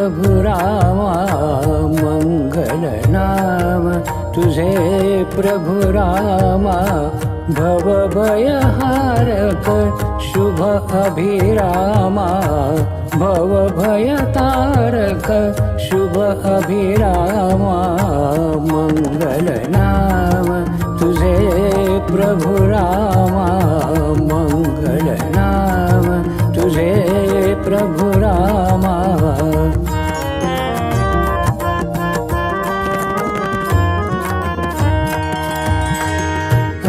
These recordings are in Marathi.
प्रभु रामा मंगल नाम तुझे प्रभु रामा भव भयहारक शुभ अभिरामा भव भयतारक शुभ अभिरामा मंगल नाम तुझे प्रभु रामा मंगल नाम तुझे प्रभु रामा।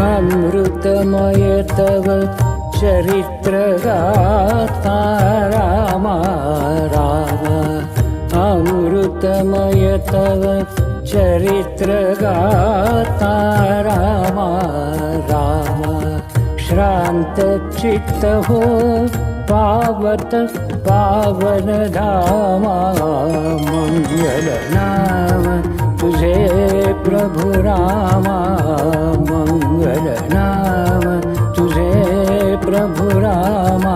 अमृतमय तव चरित्र गाथा रामा रामा अमृतमय तव चरित्र गाथा रामा रामा श्रांत चित्त हो पावत पावन धामा मंगल नाम तुझे प्रभु रामा मंगल नाम तुझे प्रभु रामा।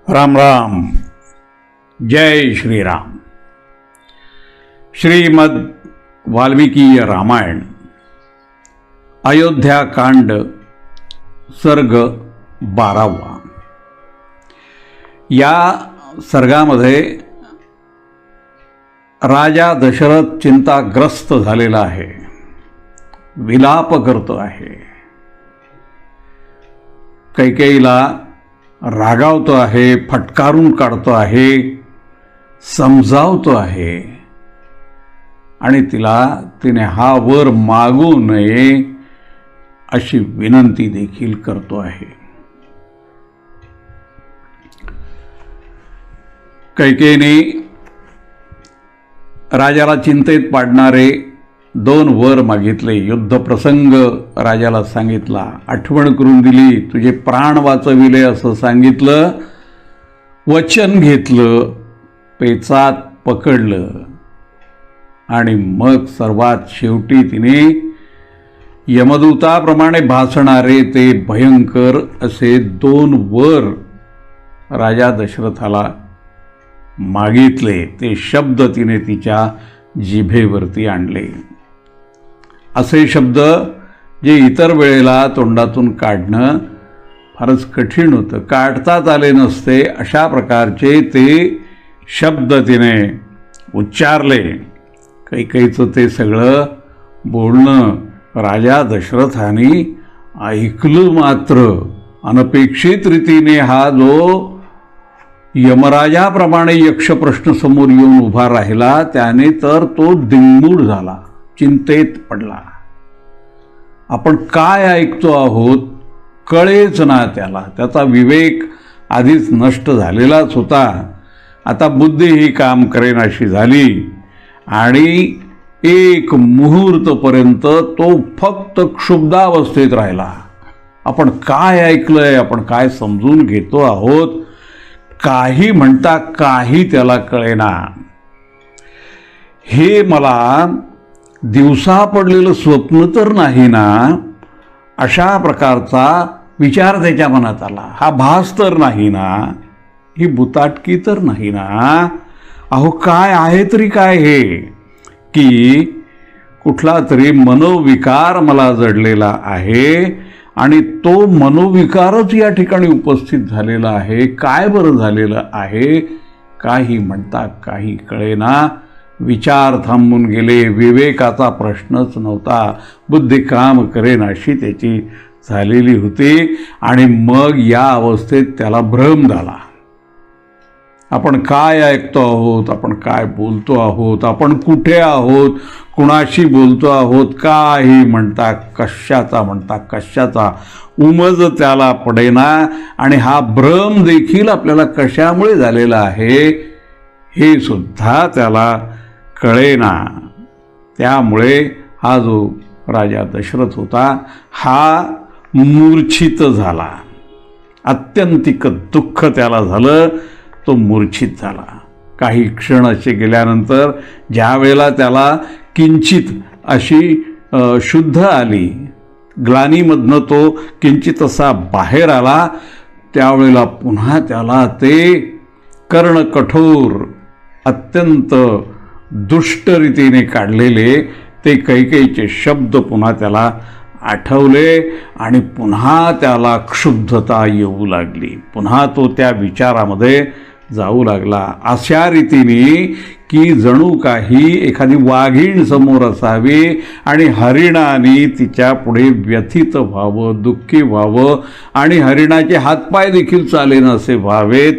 राम राम, जय श्रीराम। श्रीमद वाल्मिकीय रामायण अयोध्याकांड सर्ग 12। या सर्गामध्ये राजा दशरथ चिंताग्रस्त झालेला आहे, विलाप करतो आहे, कैकेयीला रागावतो आहे, फटकारून काढतो आहे, समजावतो आहे आणि तिने हा वर मागू नये अशी विनंती देखील करतो आहे। कैकेयीने राजाला चिंतेत पाडणारे 2 वर मागितले, युद्ध प्रसंग राजाला सांगितला, आठवण करून दिली, तुझे प्राण वाचविले असं सांगितलं, वचन घेतलं, पेचात पकडलं आणि मग सर्वात शेवटी तिने यमदूताप्रमाणे भासणारे ते भयंकर असे 2 वर राजा दशरथाला मागितले। ते शब्द तिने तिच्या जिभेवरती आणले। असे शब्द जे इतर वेळेला तोंडातून काढणं फारच कठीण होतं, काढताच आले नसते, अशा प्रकारचे ते शब्द तिने उच्चारले। कैकेयीचं ते सगळं बोलणं राजा दशरथाने ऐकलं, मात्र अनपेक्षित रीतीने हा जो यमराजाप्रमाणे यक्ष प्रश्न समोर येऊन उभा राहिला, त्याने तर तो दिंगमूढ झाला, चिंतेत पडला। आपण काय ऐकतो आहोत कळेच ना त्याला, त्याचा विवेक आधीच नष्ट झालेलाच होता, आता बुद्धी ही काम करेनाशी झाली आणि एक मुहूर्तपर्यंत तो फक्त क्षुब्धावस्थेत राहिला। आपण काय ऐकलंय, आपण काय समजून घेतो आहोत, काही म्हणता काही त्याला कळेना। हे मला दिवसा पडलेलं स्वप्न तर नाही ना, अशा प्रकारचा विचार त्याच्या मनात आला। हा भास तर नाही ना, ही बुताटकी तर नाही ना, अहो काय आहे तरी काय हे, की कुठला तरी मनोविकार मला जडलेला आहे आणि तो मनोविकारच या ठिकाणी उपस्थित झालेला आहे। काय बरं झालेलं आहे, काही म्हणता काही कळेना, विचार थांबून गेले, विवेकाचा प्रश्नच नव्हता, बुद्धी काम करेनाशी त्याची झालेली होती आणि मग या अवस्थेत त्याला भ्रम झाला। आपण काय ऐकतो आहोत, आपण काय बोलतो आहोत, आपण कुठे आहोत, कुणाशी बोलतो आहोत, काही म्हणता कशाचा उमज त्याला पडेना आणि हा भ्रम देखील आपल्याला कशामुळे झालेला आहे हे सुद्धा त्याला कळेना. त्यामुळे हा जो राजा दशरथ होता हा मूर्छित झाला. आत्यंतिक दुःख त्याला झालं, तो मूर्छित झाला. काही क्षण असे गेल्यानंतर ज्या वेळेला त्याला किंचित अशी शुद्ध आली, ग्लानीमधनं तो किंचित असा बाहेर आला, त्यावेळेला पुन्हा त्याला ते कर्णकठोर अत्यंत दुष्टरीतीने काढलेले ते कैकेयीचे शब्द पुन्हा त्याला आठवले आणि पुन्हा त्याला क्षुब्धता येऊ लागली. पुन्हा तो त्या विचारामध्ये जाऊ लागला, अशा रीतीने की जणू काही एखादी वाघीण समोर असावी आणि हरिणाने तिच्या पुढे व्यथित व्हावं, दुःखी व्हावं आणि हरिणाचे हातपाय देखील चालेन असे व्हावेत,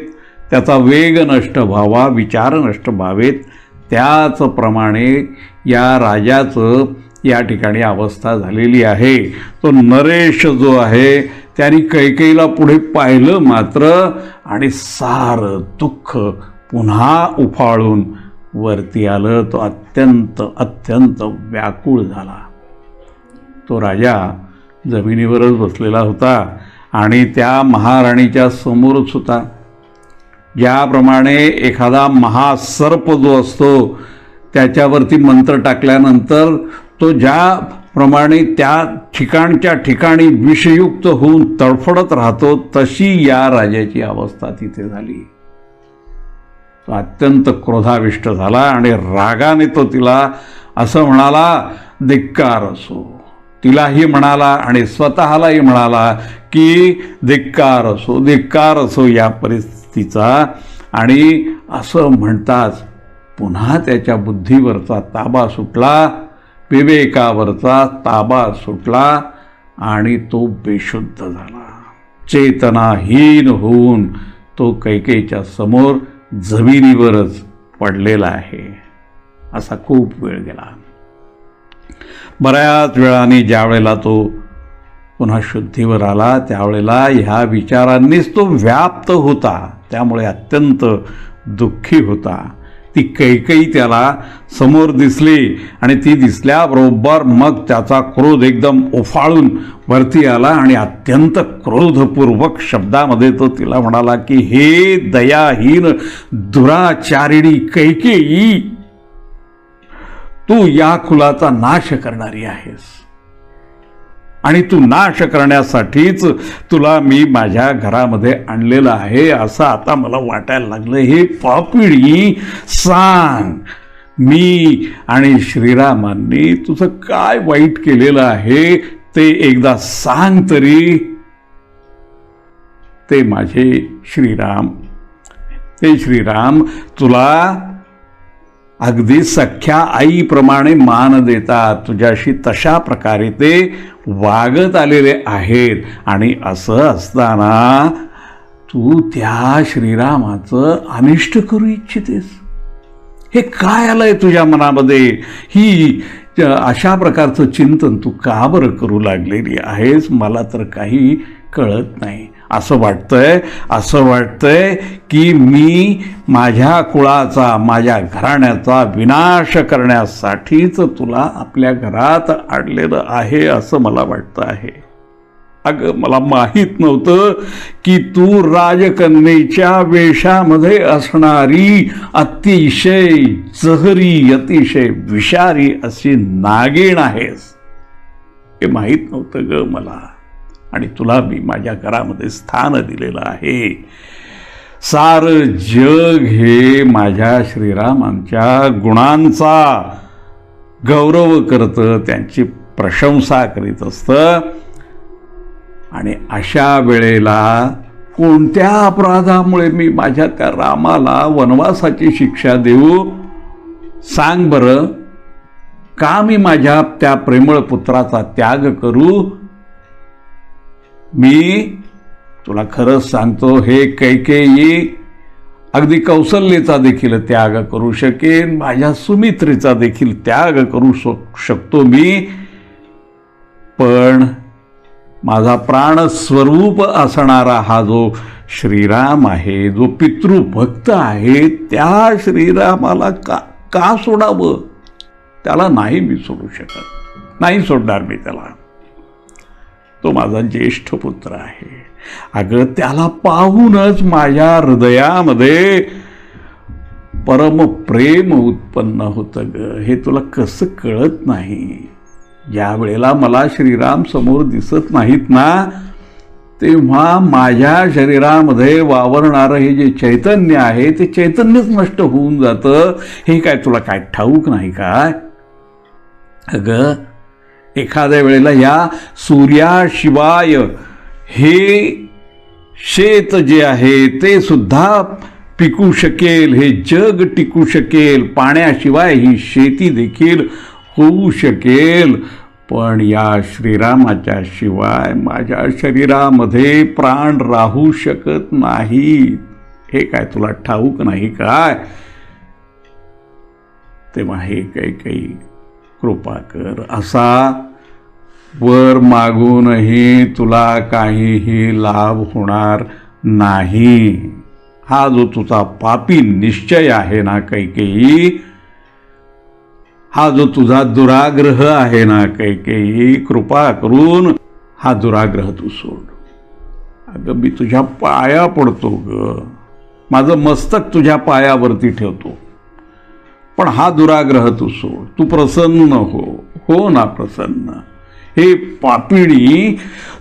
त्याचा वेग नष्ट व्हावा, विचार नष्ट व्हावेत. त्याचप्रमाणे या राजाचं या ठिकाणी अवस्था झालेली आहे. तो नरेश जो आहे त्याने कैकेयीला पुढे पाहिलं मात्र आणि सारं दुःख पुन्हा उफाळून वरती आलं. तो अत्यंत अत्यंत व्याकुळ झाला. तो राजा जमिनीवरच बसलेला होता आणि त्या महाराणीच्या समोरच होता. ज्याप्रमाणे एखादा महासर्प जो असतो त्याच्यावरती मंत्र टाकल्यानंतर तो ज्याप्रमाणे त्या ठिकाणच्या ठिकाणी विषयुक्त होऊन तडफडत राहतो, तशी या राजाची अवस्था तिथे झाली. तो अत्यंत क्रोधाविष्ट झाला आणि रागाने तो तिला असं म्हणाला, धिक्कार असो. तिलाही म्हणाला आणि स्वतःलाही म्हणाला की धिक्कार असो, धिक्कार असो या परिस्थितीचा. आणि असं म्हणताच पुन्हा त्याच्या बुद्धीवरचा ताबा सुटला, विवेकावरचा ताबा सुटला आणि तो बेशुद्ध झाला. चेतनाहीन होऊन तो कैकेयीच्या समोर जमिनीवरच पडलेला आहे. असा खूप वेळ गेला. बऱ्याच वेळाने ज्या वेळेला तो पुन्हा शुद्धीवर आला त्यावेळेला ह्या विचारांनीच तो व्याप्त होता. त्यामुळे अत्यंत दुःखी होता. ती कैकेयी त्याला समोर दिसली आणि ती दिसल्याबरोबर मग त्याचा क्रोध एकदम उफाळून वरती आला आणि अत्यंत क्रोधपूर्वक शब्दामध्ये तो तिला म्हणाला की हे दयाहीन दुराचारिणी कैकेयी, तू या कुलाचा नाश करणारी आहेस आणि तू नाश करण्यासाठीच तुला मी माझ्या घरामध्ये आणलेलं आहे असं आता मला वाटायला लागलं. हे पापिणी, सांग मी आणि श्रीरामांनी तुझं काय वाईट केलेलं आहे ते एकदा सांग तरी. ते माझे श्रीराम, ते श्रीराम तुला अगदी सख्या आईप्रमाणे मान देतात. तुझ्याशी तशा प्रकारे ते वागत आलेले आहेत आणि असं असताना तू त्या श्रीरामाचं अनिष्ट करू इच्छितेस. हे काय आलंय तुझ्या मनामध्ये? ही अशा प्रकारचं चिंतन तू का बरं करू लागलेली आहेस? मला तर काही कळत नाही. असं वाटतंय की मी माझ्या कुळाचा, माझ्या घराण्याचा विनाश करण्यासाठीच तुला आपल्या घरात आणलेलं आहे असं मला वाटतं आहे. अगं मला माहीत नव्हतं की तू राजकन्येच्या वेशामध्ये असणारी अतिशय जहरी, अतिशय विषारी अशी नागिण आहेस. हे माहीत नव्हतं ग मला. आणि तुला मी माझ्या घरामध्ये स्थान दिलेलं आहे. सारं जग हे माझ्या श्रीरामांच्या गुणांचा गौरव करतं, त्यांची प्रशंसा करीत असतं. आणि अशा वेळेला कोणत्या अपराधामुळे मी माझ्या त्या रामाला वनवासाची शिक्षा देऊ? सांग बरं. का मी माझ्या त्या प्रेमळ पुत्राचा त्याग करू? मी तुला खरंच सांगतो, हे कैकेयी अगदी कौसल्याचा देखील त्याग करू शकेन, माझ्या सुमित्रेचा देखील त्याग करू शकतो मी. पण माझा प्राणस्वरूप असणारा हा जो श्रीराम आहे, जो पितृभक्त आहे, त्या श्रीरामाला का सोडावं? त्याला नाही मी सोडू शकत, नाही सोडणार मी त्याला. तो माझा ज्येष्ठ पुत्र आहे. अगं त्याला पाहूनच माझ्या हृदयामध्ये परमप्रेम उत्पन्न होतं ग. हे तुला कसं कळत नाही? ज्या वेळेला मला श्रीराम समोर दिसत नाहीत ना, तेव्हा माझ्या शरीरामध्ये वावरणारं हे जे चैतन्य आहे ते चैतन्यच नष्ट होऊन जातं. हे काय तुला काय ठाऊक नाही काय? अगं एखाद्या वेळेला या सूर्याशिवाय हे शेत जे आहे ते सुद्धा पिकू शकेल, हे जग टिकू शकेल, पाण्याशिवाय ही शेती देखील होऊ शकेल, पण या श्रीरामाच्या शिवाय माझ्या शरीरामध्ये प्राण राहू शकत नाही. हे काय तुला ठाऊक नाही काय? तेव्हा हे काही कृपा कर. असा वर मागूनही तुला काहीही लाभ होणार नाही. हा जो तुझा पापी निश्चय आहे ना कैकेयी, हा जो तुझा दुराग्रह आहे ना कैकेयी, कृपा करून हा दुराग्रह तू सोड. अगं मी तुझ्या पाया पडतो ग, माझं मस्तक तुझ्या पायावरती ठेवतो, पण हा दुराग्रह तू सोड. तू प्रसन्न हो ना प्रसन्न. हे पापिणी,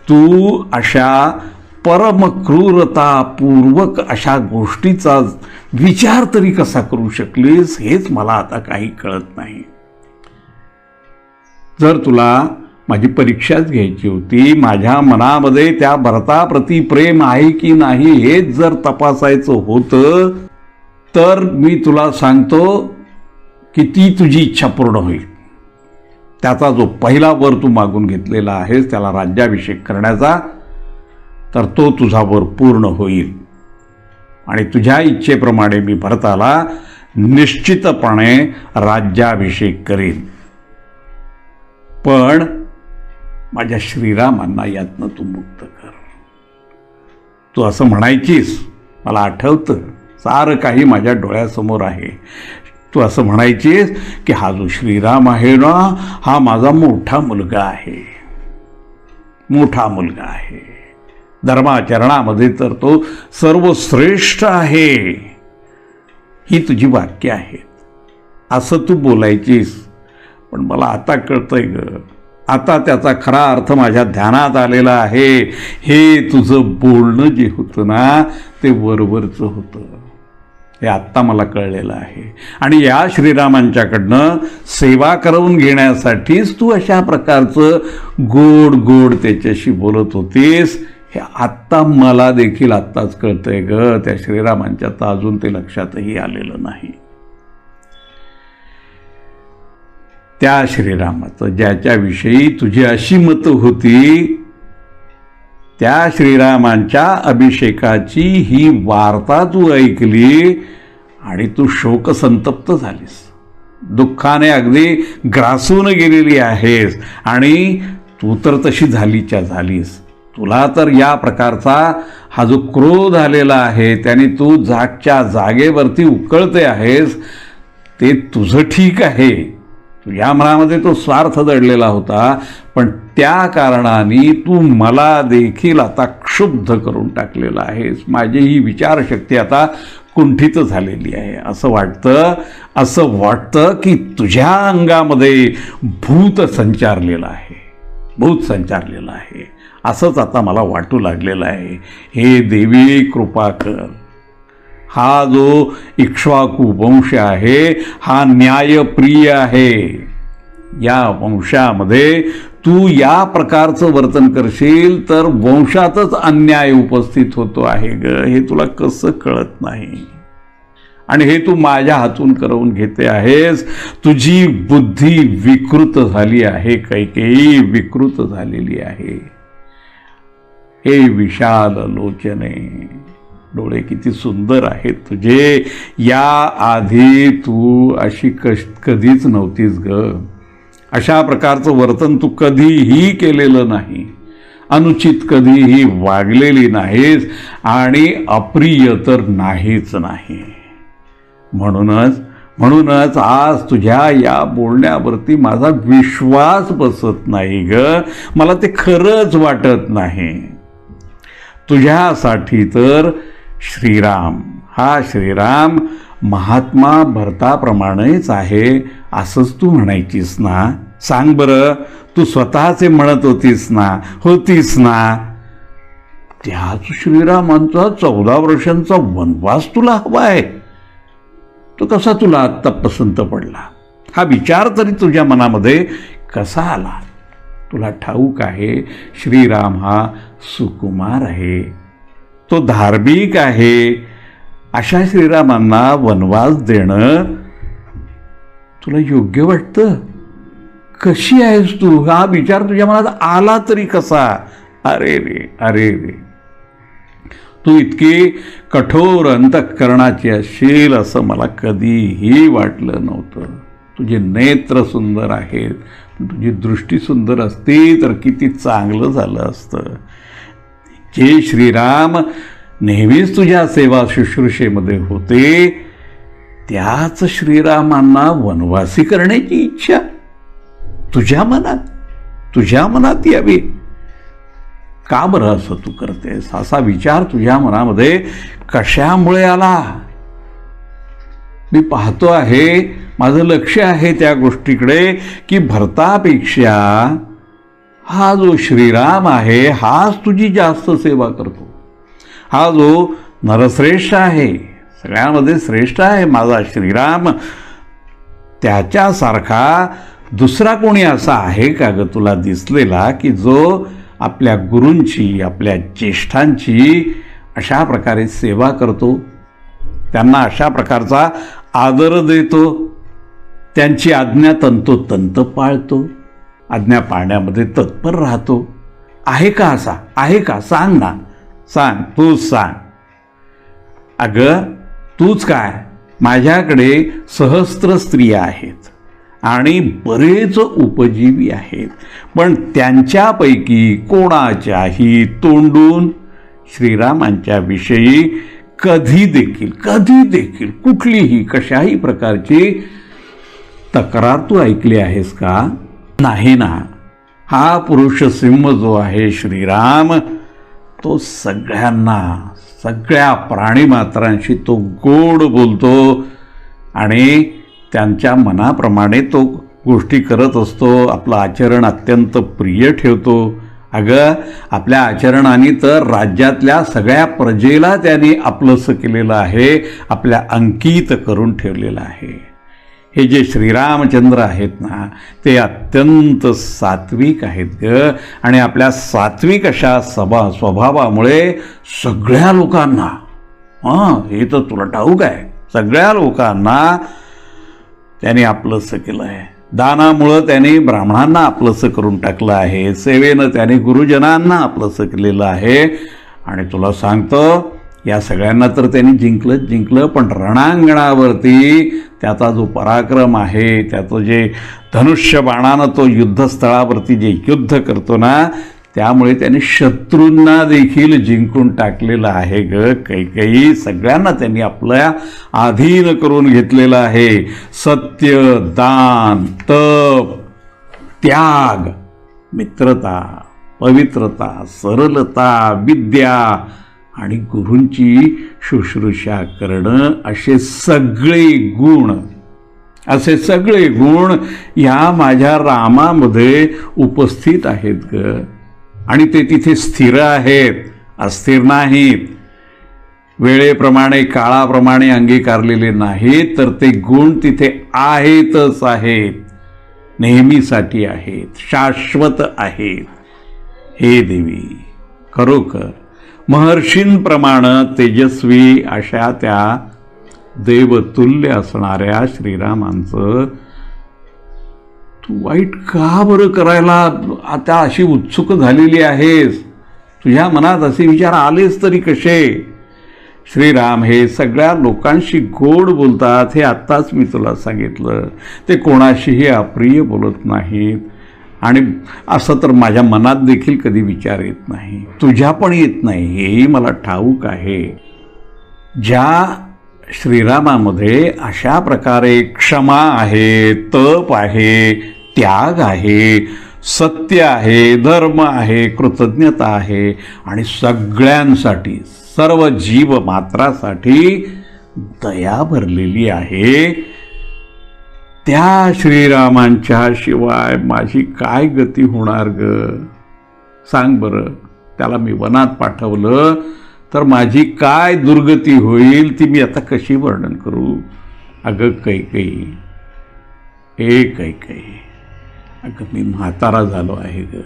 तू अशा परमक्रूरतापूर्वक अशा गोष्टीचा विचार तरी कसा करू शकलीस, हेच मला आता काही कळत नाही. जर तुला माझी परीक्षाच घ्यायची होती, माझ्या मनामध्ये त्या भरताप्रती प्रेम आहे की नाही हेच जर तपासायचं होतं, तर मी तुला सांगतो की ती तुझी इच्छा पूर्ण होईल. त्याचा जो पहिला वर तू मागून घेतलेला आहेस त्याला राज्याभिषेक करण्याचा, तर तो तुझा वर पूर्ण होईल आणि तुझ्या इच्छेप्रमाणे मी भरताला निश्चितपणे राज्याभिषेक करीन. पण माझ्या श्रीरामांना यातनं तू मुक्त कर. तू असं म्हणायचीस, मला आठवतं, सारं काही माझ्या डोळ्यासमोर आहे. तू असं म्हणायचीस की हा जो श्रीराम आहे ना, हा माझा मोठा मुलगा आहे, मोठा मुलगा आहे, धर्माचरणामध्ये तर तो सर्वश्रेष्ठ आहे. ही तुझी वाक्य आहेत, असं तू बोलायचीस. पण मला आता कळतंय ग, आता त्याचा खरा अर्थ माझ्या ध्यानात आलेला आहे. हे तुझं बोलणं जे होतं ना ते वरवरचं होतं, हे आत्ता मला कळलेलं आहे. आणि या श्रीरामांच्याकडनं सेवा करवून घेण्यासाठीच तू अशा प्रकारचं गोड गोड त्याच्याशी बोलत होतीस, हे आत्ता मला देखील आत्ताच कळतंय ग. त्या श्रीरामांच्या तर अजून ते लक्षातही आलेलं नाही. त्या श्रीरामाचं ज्याच्याविषयी तुझी अशी मतं होती, त्या श्रीरामांच्या अभिषेकाची ही वार्ता तू ऐकली आणि तू शोकसंतप्त झालीस, दुःखाने अगदी ग्रासून गेलेली आहेस. आणि तू तर तशी झालीच्या झालीस. तुला तर या प्रकारचा हा जो क्रोध आलेला आहे त्याने तू जागच्या जागेवरती उकळते आहेस, ते तुझं ठीक आहे. तुझ्या मनामध्ये तो स्वार्थ दडलेला होता, पण त्या कारणाने तू मला देखील आता क्षुब्ध करून टाकलेला आहेस. माझी ही विचारशक्ती आता कुंठित झालेली आहे. असं वाटतं की तुझ्या अंगामध्ये भूत संचारलेलं आहे, असंच आता मला वाटू लागलेलं आहे. हे देवी कृपा कर. हा जो इक्ष्वाकू वंश आहे हा न्यायप्रिय आहे. या वंशामध्ये तू या प्रकारचं वर्तन करशील तर वंशातच अन्याय उपस्थित होतो आहे ग. हे तुला कसं कळत नाही? आणि हे तू माझ्या हातून करवून घेते आहेस. तुझी बुद्धी विकृत झाली आहे कैकेयी, विकृत झालेली आहे. हे विशाल लोचने, डोळे किती सुंदर आहेत तुझे. या आधी तू अशी कधीच नव्हतीस ग. अशा प्रकारचं वर्तन तू कधीही केलेलं नाही. अनुचित कधीही वागलेली नाहीस आणि अप्रिय तर नाहीच नाही. म्हणूनच आज तुझ्या या बोलण्यावरती माझा विश्वास बसत नाही ग. मला ते खरंच वाटत नाही. तुझ्यासाठी तर श्रीराम, हा श्रीराम महात्मा भरताप्रमाणेच आहे असंच तू म्हणायचीस ना. सांग बरं, तू स्वतःचे म्हणत होतीस ना. त्याच श्रीरामांचा 14 वर्षांचा वनवास तुला हवाय. तो कसा तुला आत्ता पसंत पडला? हा विचार तरी तुझ्या मनामध्ये कसा आला? तुला ठाऊक आहे श्रीराम हा सुकुमार आहे, तो धार्मिक आहे. अशा श्रीरामांना वनवास देणं तुला योग्य वाटतं? कशी आहेस तू? हा विचार तुझ्या मनात आला तरी कसा? अरे रे, तू इतकी कठोर अंतःकरणाची असशील असं मला कधीही वाटलं नव्हतं. तुझे नेत्र सुंदर आहेत, तुझी दृष्टी सुंदर असती तर किती चांगलं झालं असतं. जे श्रीराम नेहमीच तुझ्या सेवा शुश्रूषेमध्ये होते, त्याच श्रीरामांना वनवासी करण्याची इच्छा तुझ्या मनात यावी. का बरं असं तू करतेस? असा विचार तुझ्या मनामध्ये कशामुळे आला? मी पाहतो आहे, माझं लक्ष आहे त्या गोष्टीकडे की भरतापेक्षा हा जो श्रीराम आहे हाच तुझी जास्त सेवा करतो. हा जो नरश्रेष्ठ आहे, सगळ्यांमध्ये श्रेष्ठ आहे माझा श्रीराम, त्याच्यासारखा दुसरा कोणी असा आहे का ग तुला दिसलेला की जो आपल्या गुरूंची, आपल्या ज्येष्ठांची अशा प्रकारे सेवा करतो, त्यांना अशा प्रकारचा आदर देतो, त्यांची आज्ञा तंतोतंत पाळतो, आज्ञा पाळण्यामध्ये तत्पर राहतो? आहे का असा? आहे का? सांग ना, सांग, तूच सांग. अगं तूच काय, माझ्याकडे सहस्त्र स्त्रिया आहेत आणि बरेच उपजीवी आहेत, पण त्यांच्यापैकी कोणाच्याही तोंडून श्रीरामांच्या विषयी कधी देखील कुठलीही कशाही प्रकारची तक्रार तू ऐकली आहेस का? नाही ना. हा पुरुष सिंह जो आहे श्रीराम, तो सगळ्यांना, सगळ्या प्राणीमात्रांशी तो गोड बोलतो आणि त्यांच्या मनाप्रमाणे तो गोष्टी करत असतो. आपलं आचरण अत्यंत प्रिय ठेवतो. अगं आपल्या आचरणाने तर राज्यातल्या सगळ्या प्रजेला त्यांनी आपलंसं केलेलं आहे, आपल्या अंकित करून ठेवलेलं आहे. हे जे श्रीरामचंद्र आहेत ना, ते अत्यंत सात्विक आहेत ग. आणि आपल्या सात्विक अशा स्वभावामुळे सगळ्या लोकांना, हे तर तुला ठाऊक आहे, सगळ्या लोकांना त्याने आपलंसं केलं आहे. दानामुळं त्याने ब्राह्मणांना आपलंसं करून टाकलं आहे, सेवेनं त्याने गुरुजनांना आपलंसं केलेलं आहे. आणि तुला सांगतो, या सगळ्यांना तर त्यांनी जिंकलं, पण रणांगणावरती त्याचा जो पराक्रम आहे, त्याचं जे धनुष्य बाणानं तो युद्धस्थळावरती जे युद्ध करतो ना, त्यामुळे त्याने शत्रूंना देखील जिंकून टाकलेलं आहे ग. काही सगळ्यांना त्यांनी आपल्या अधीन करून घेतलेलं आहे. सत्य, दान, तप, त्याग, मित्रता, पवित्रता, सरलता, विद्या आणि गुरूंची शुश्रूषा करणं, असे सगळे गुण या माझ्या रामामध्ये उपस्थित आहेत ग. आणि ते तिथे स्थिर आहेत, अस्थिर नाहीत. वेळेप्रमाणे, काळाप्रमाणे अंगीकारलेले नाहीत, तर ते गुण तिथे आहेतच आहेत, नेहमीसाठी आहेत, शाश्वत आहेत. हे देवी, खरोखर महर्षींप्रमाणे तेजस्वी अशा त्या देवतुल्य असणाऱ्या श्रीरामांचं तू वाईट का बरं करायला आता अशी उत्सुक झालेली आहेस? तुझ्या मनात असे विचार आलेच तरी कसे? श्रीराम हे सगळ्या लोकांशी गोड बोलतात, हे आत्ताच मी तुला सांगितलं. ते कोणाशीही अप्रिय बोलत नाहीत. आणि असं तर माझ्या मनात देखील कधी विचार येत नाही, तुझ्या पण येत नाही, हेही मला ठाऊक आहे. ज्या श्रीरामामध्ये अशा प्रकारे क्षमा आहे, तप आहे, त्याग आहे, सत्य आहे, धर्म आहे, कृतज्ञता आहे आणि सगळ्यांसाठी, सर्व जीव मात्रासाठी दया भरलेली आहे, त्या श्रीरामांच्या शिवाय माझी काय गती होणार ग? सांग बरं. त्याला मी वनात पाठवलं तर माझी काय दुर्गती होईल ती मी आता कशी वर्णन करू? अगं कैकेयी, हे कैकेयी, अगं मी म्हातारा झालो आहे ग.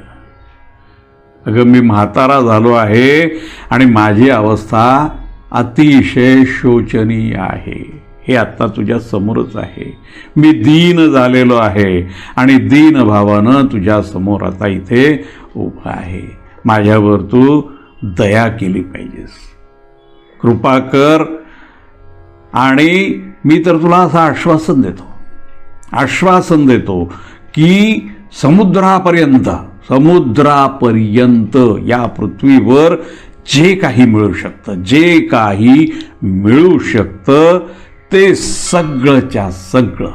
अगं मी म्हातारा झालो आहे आणि माझी अवस्था अतिशय शोचनीय आहे. हे आत्ता तुझ्या समोरच आहे. मी दीन झालेलो आहे आणि दीन भावानं तुझ्या समोर आता इथे उभा आहे. माझ्यावर तू दया केली पाहिजेस, कृपा कर. आणि मी तर तुला असं आश्वासन देतो की समुद्रापर्यंत या पृथ्वीवर जे काही मिळू शकतं ते सगळंच्या सगळं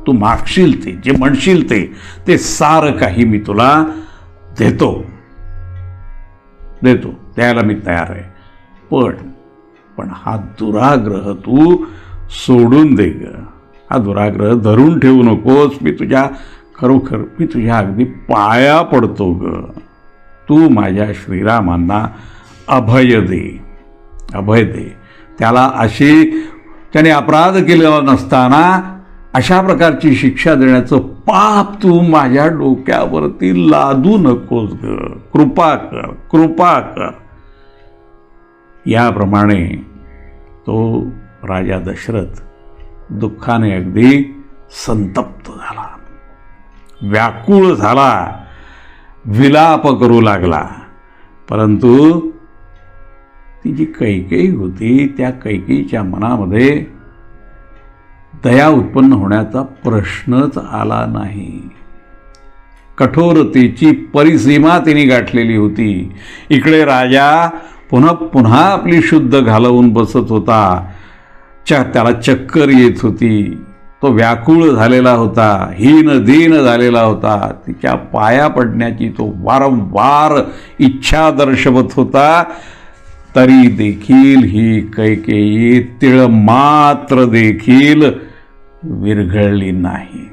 तू मागशील ते, जे म्हणशील ते सारं काही मी तुला देतो, द्यायला मी तयार आहे. पण हा दुराग्रह तू सोडून दे ग. हा दुराग्रह धरून ठेवू नकोस. मी तुझ्या अगदी पाया पडतो ग. तू माझ्या श्रीरामांना अभय दे. त्याला त्याने अपराध केलेला नसताना अशा प्रकारची शिक्षा देण्याचं पाप तू माझ्या डोक्यावरती लादू नकोस ग. कृपा कर. याप्रमाणे तो राजा दशरथ दुःखाने अगदी संतप्त झाला, व्याकुळ झाला, विलाप करू लागला. परंतु ती जी कैकेयी होती त्या कैकेयीच्या मनामध्ये दया उत्पन्न होण्याचा प्रश्नच आला नाही. कठोरतेची परिसीमा तिने गाठलेली होती. इकडे राजा पुन्हा आपली शुद्ध घालवून बसत होता. त्याला चक्कर येत होती. तो व्याकुळ झालेला होता, हीन दीन झालेला होता. तिच्या पाया पडण्याची तो वारंवार इच्छा दर्शवत होता. तरी देखील ही कैकेयी तिळ मात्र देखील विरघळली नाही.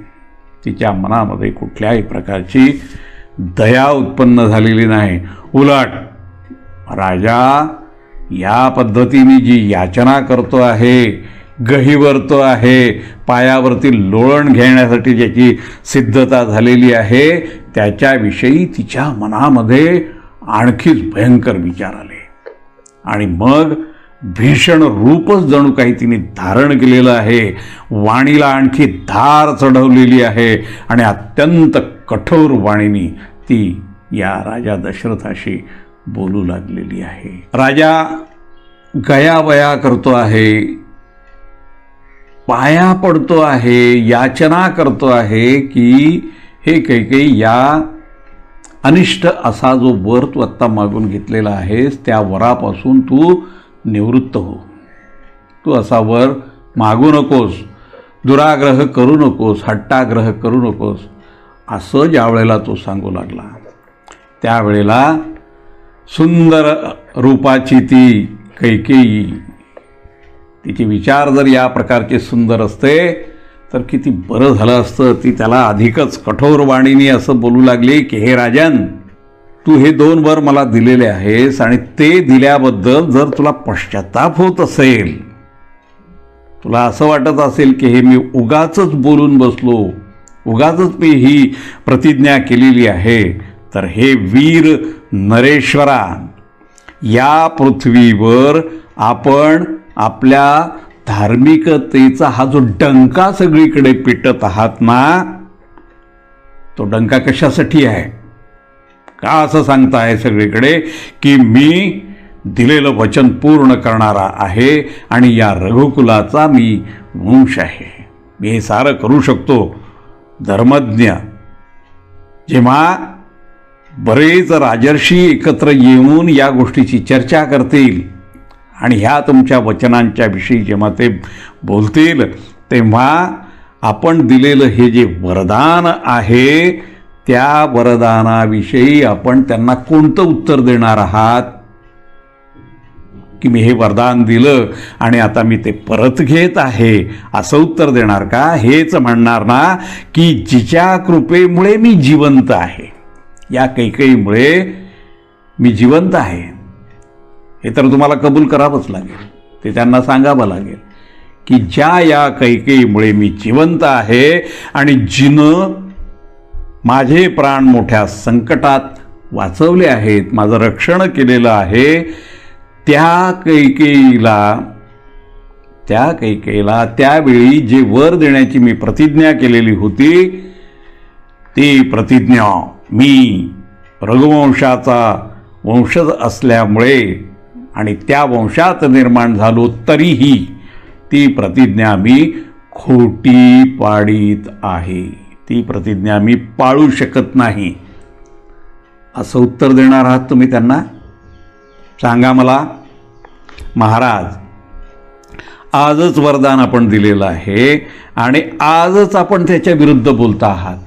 तिच्या मनामध्ये कुठल्याही प्रकारची दया उत्पन्न झालेली नाही. उलट राजा या पद्धतीने जी याचना करतो आहे, गहिवरतो आहे, पायावरती लोळण घेण्यासाठी ज्याची सिद्धता झालेली आहे, त्याच्याविषयी तिच्या मनामध्ये आणखीच भयंकर विचार आले. आणि मग भीषण रूपच जणू काही तिने धारण केलेलं आहे. वाणीला आणखी धार चढवलेली आहे आणि अत्यंत कठोर वाणीने ती या राजा दशरथाशी बोलू लागलेली आहे. राजा गयावया करतो आहे, पाया पडतो आहे, याचना करतो आहे की हे कैकेयी, या अनिष्ट असा जो वर तू आत्ता मागून घेतलेला आहेस त्या वरापासून तू निवृत्त हो. तू असा वर मागू नकोस, दुराग्रह करू नकोस, हट्टाग्रह करू नकोस, असं ज्या वेळेला तो सांगू लागला त्यावेळेला सुंदर रूपाची ती कैकेयी, तिचे विचार जर या प्रकारचे सुंदर असते तर किती बरं झालं असतं. ती त्याला अधिकच कठोर वाणीने असं बोलू लागली की हे राजन, तू हे 2 वर मला दिलेले आहेस आणि ते दिल्याबद्दल जर तुला पश्चाताप होत असेल, तुला असं वाटत असेल की हे मी उगाचच बोलून बसलो, उगाचच मी ही प्रतिज्ञा केलेली आहे, तर हे वीर नरेश्वरा, या पृथ्वीवर आपण आपल्या धार्मिकतेचा हा जो डंका सगळीकडे पेटत आहात ना, तो डंका कशासाठी आहे? का असं सांगताय सगळीकडे की मी दिलेलं वचन पूर्ण करणारा आहे आणि या रघुकुलाचा मी वंश आहे, मी हे सारं करू शकतो, धर्मज्ञ, जेव्हा बरेच राजर्षी एकत्र येऊन या गोष्टीची चर्चा करतील आणि ह्या तुमच्या वचनांच्या विषयी जेव्हा ते बोलतील, तेव्हा आपण दिलेलं हे जे वरदान आहे त्या वरदानाविषयी आपण त्यांना कोणतं उत्तर देणार आहात? की मी हे वरदान दिलं आणि आता मी ते परत घेत आहे असं उत्तर देणार का? हेच म्हणणार ना की जिच्या कृपेमुळे मी जिवंत आहे, या कैकेयीमुळे मी जिवंत आहे. हे तर तुम्हाला कबूल करावंच लागेल, ते त्यांना सांगावं लागेल की ज्या या कैकेयीमुळे मी जिवंत आहे आणि जिनं माझे प्राण मोठ्या संकटात वाचवले आहेत, माझं रक्षण केलेलं आहे, त्या कैकेयीला त्यावेळी जे वर देण्याची मी प्रतिज्ञा केलेली होती, ती प्रतिज्ञा मी रघुवंशाचा वंशज असल्यामुळे आणि त्या वंशात निर्माण झालो तरीही ती प्रतिज्ञा मी खोटी पाडीत आहे, ती प्रतिज्ञा मी पाळू शकत नाही. असं उत्तर देणार आहात तुम्ही त्यांना? सांगा मला. महाराज, आजच वरदान आपण दिलेलं आहे आणि आजच आपण त्याच्या विरुद्ध बोलता आहात,